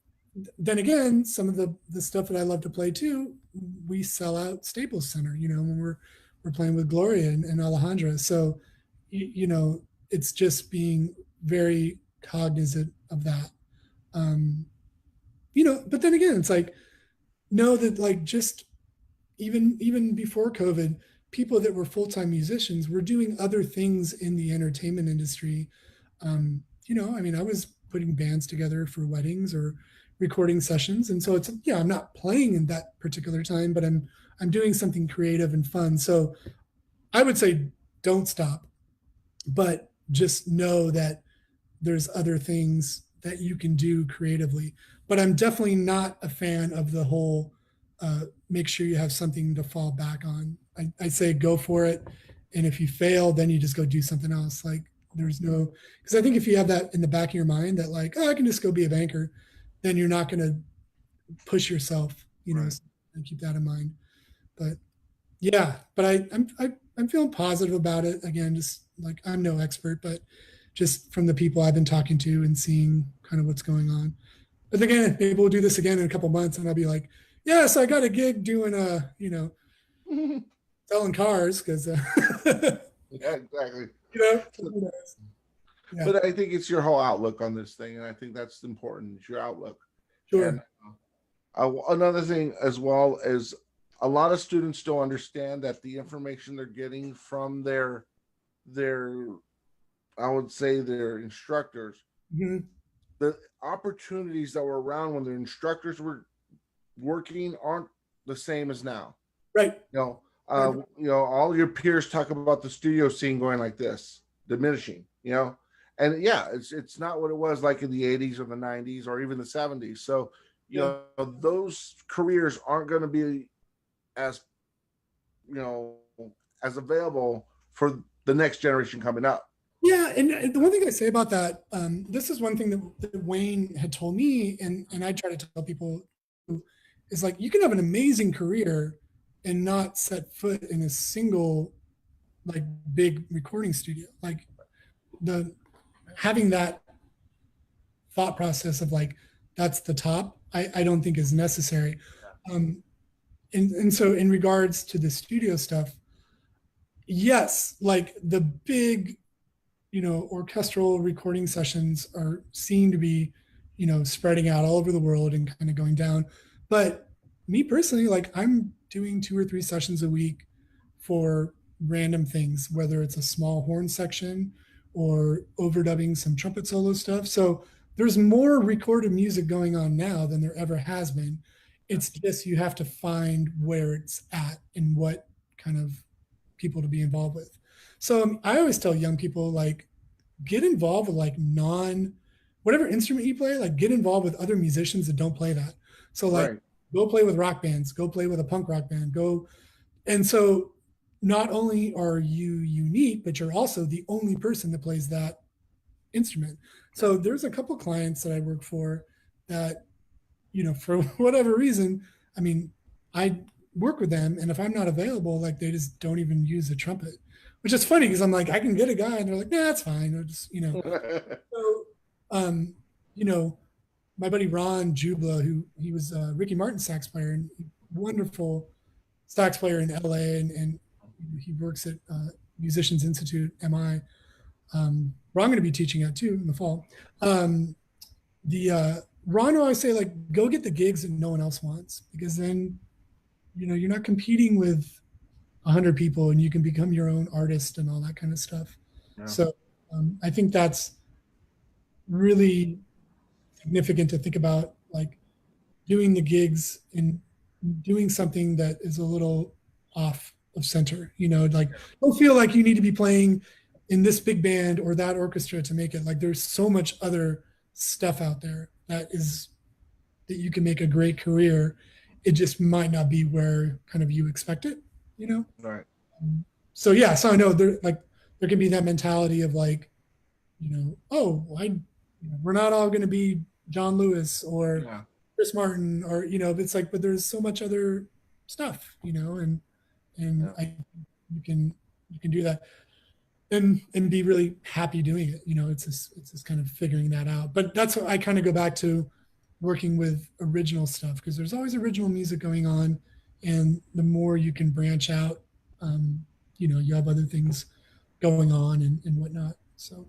then again, some of the stuff that I love to play too, we sell out Staples Center, you know, when we're playing with Gloria and Alejandra. So, you know, it's just being very cognizant of that. You know, but then again, it's like, know that like just even before COVID, people that were full-time musicians were doing other things in the entertainment industry. You know, I mean, I was putting bands together for weddings or recording sessions. And so it's, yeah, I'm not playing in that particular time, but I'm doing something creative and fun. So I would say don't stop, but just know that there's other things that you can do creatively. But I'm definitely not a fan of the whole make sure you have something to fall back on. I say go for it. And if you fail, then you just go do something else. Like there's no, because I think if you have that in the back of your mind that like, oh, I can just go be a banker, then you're not going to push yourself, you know, so keep that in mind. But yeah, but I'm feeling positive about it. Again, just like I'm no expert, but just from the people I've been talking to and seeing kind of what's going on. But again, maybe we'll do this again in a couple months and I'll be like, yes, I got a gig doing you know, selling cars because Yeah, exactly. So, Who knows? Yeah, but I think it's your whole outlook on this thing, and I think that's important. It's your outlook. And sure. another thing as well is a lot of students don't understand that the information they're getting from their I would say their instructors, Mhm. the opportunities that were around when their instructors were working aren't the same as now. Right. You know, Right. all your peers talk about the studio scene going like this, diminishing. And yeah, it's not what it was like in the '80s or the '90s or even the '70s. So Yeah. those careers aren't going to be as you know as available for the next generation coming up. Yeah, and the one thing I say about that, this is one thing that Wayne had told me, and I try to tell people, is like you can have an amazing career and not set foot in a single like big recording studio. Like the having that thought process of like that's the top, I don't think is necessary. Um, and so in regards to the studio stuff, yes, like the big orchestral recording sessions are seen to be, spreading out all over the world and kind of going down. But me personally, like I'm doing 2 or 3 sessions a week for random things, whether it's a small horn section or overdubbing some trumpet solo stuff. So there's more recorded music going on now than there ever has been. It's just you have to find where it's at and what kind of people to be involved with. So I always tell young people like get involved with like whatever instrument you play, like get involved with other musicians that don't play that. So like Right. go play with rock bands, go play with a punk rock band, go. And so not only are you unique, but you're also the only person that plays that instrument. So there's a couple clients that I work for that, for whatever reason, I mean, I work with them, and if I'm not available, like they just don't even use the trumpet, which is funny because I'm like, I can get a guy, and they're like, nah, that's fine. Or just, So, um, you know, my buddy Ron Jubla, who he was Ricky Martin sax player and wonderful sax player in LA, and he works at Musicians Institute, MI. Where I'm going to be teaching at too in the fall. The Ron, I say like go get the gigs that no one else wants because then you're not competing with 100 people and you can become your own artist and all that kind of stuff. Yeah. So I think that's really significant to think about, like doing the gigs and doing something that is a little off of center. Like don't feel like you need to be playing in this big band or that orchestra to make it. Like there's so much other stuff out there that you can make a great career. It just might not be where kind of you expect it. Right. So yeah, so I know there can be that mentality of like, oh, we're not all going to be John Lewis or Yeah. Chris Martin or it's like, but there's so much other stuff, and Yeah. you can do that and be really happy doing it. It's just kind of figuring that out. But that's what I kind of go back to working with original stuff because there's always original music going on, and the more you can branch out, you have other things going on and whatnot. So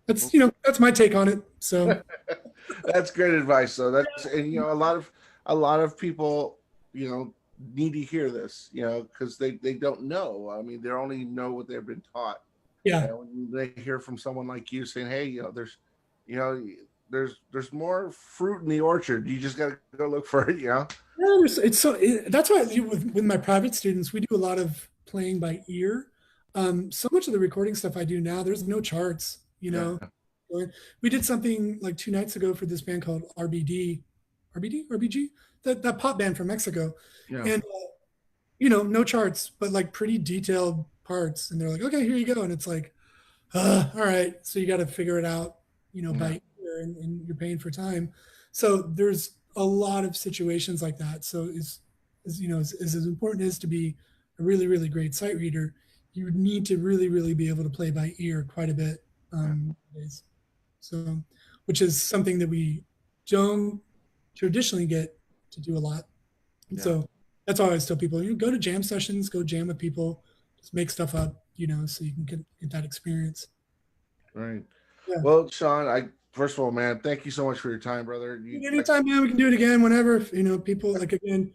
that's my take on it. So That's great advice. So that's and a lot of people need to hear this because they don't know. I mean, they only know what they've been taught. yeah, And when they hear from someone like you saying, "Hey, you know, there's more fruit in the orchard. You just got to go look for it." yeah, that's why with my private students, we do a lot of playing by ear. So much of the recording stuff I do now, there's no charts. Yeah. We did something like 2 nights ago for this band called RBG, that pop band from Mexico, Yeah. and no charts, but like pretty detailed parts. And they're like, okay, here you go, and it's like, all right, so you got to figure it out, by ear, and you're paying for time. So there's a lot of situations like that. So as important as to be a really, really great sight reader, you need to really, really be able to play by ear quite a bit. Nowadays. So, which is something that we don't traditionally get to do a lot. And Yeah. so that's why I always tell people, you go to jam sessions, go jam with people, just make stuff up, so you can get that experience. Right. Yeah. Well, Sean, first of all, man, thank you so much for your time, brother. Anytime, man, we can do it again whenever. People like, again,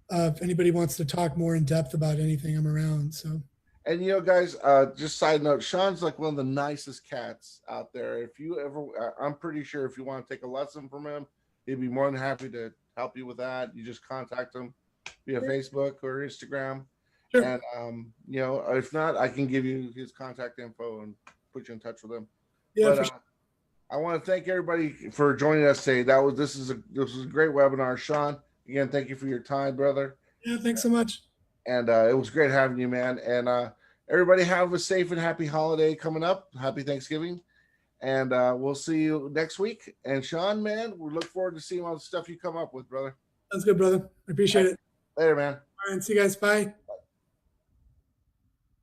if anybody wants to talk more in depth about anything, I'm around. So. And guys, just side note, Sean's like one of the nicest cats out there. If you ever, I'm pretty sure if you want to take a lesson from him, he'd be more than happy to help you with that. You just contact him via Facebook or Instagram. Sure. And if not, I can give you his contact info and put you in touch with him. Yeah, but sure. I want to thank everybody for joining us today. This was a great webinar, Sean. Again, thank you for your time, brother. Yeah, thanks so much. And it was great having you, man. And everybody have a safe and happy holiday coming up. Happy Thanksgiving. And we'll see you next week. And Sean, man, we look forward to seeing all the stuff you come up with, brother. Sounds good, brother. I appreciate it. Later, man. All right, see you guys. Bye.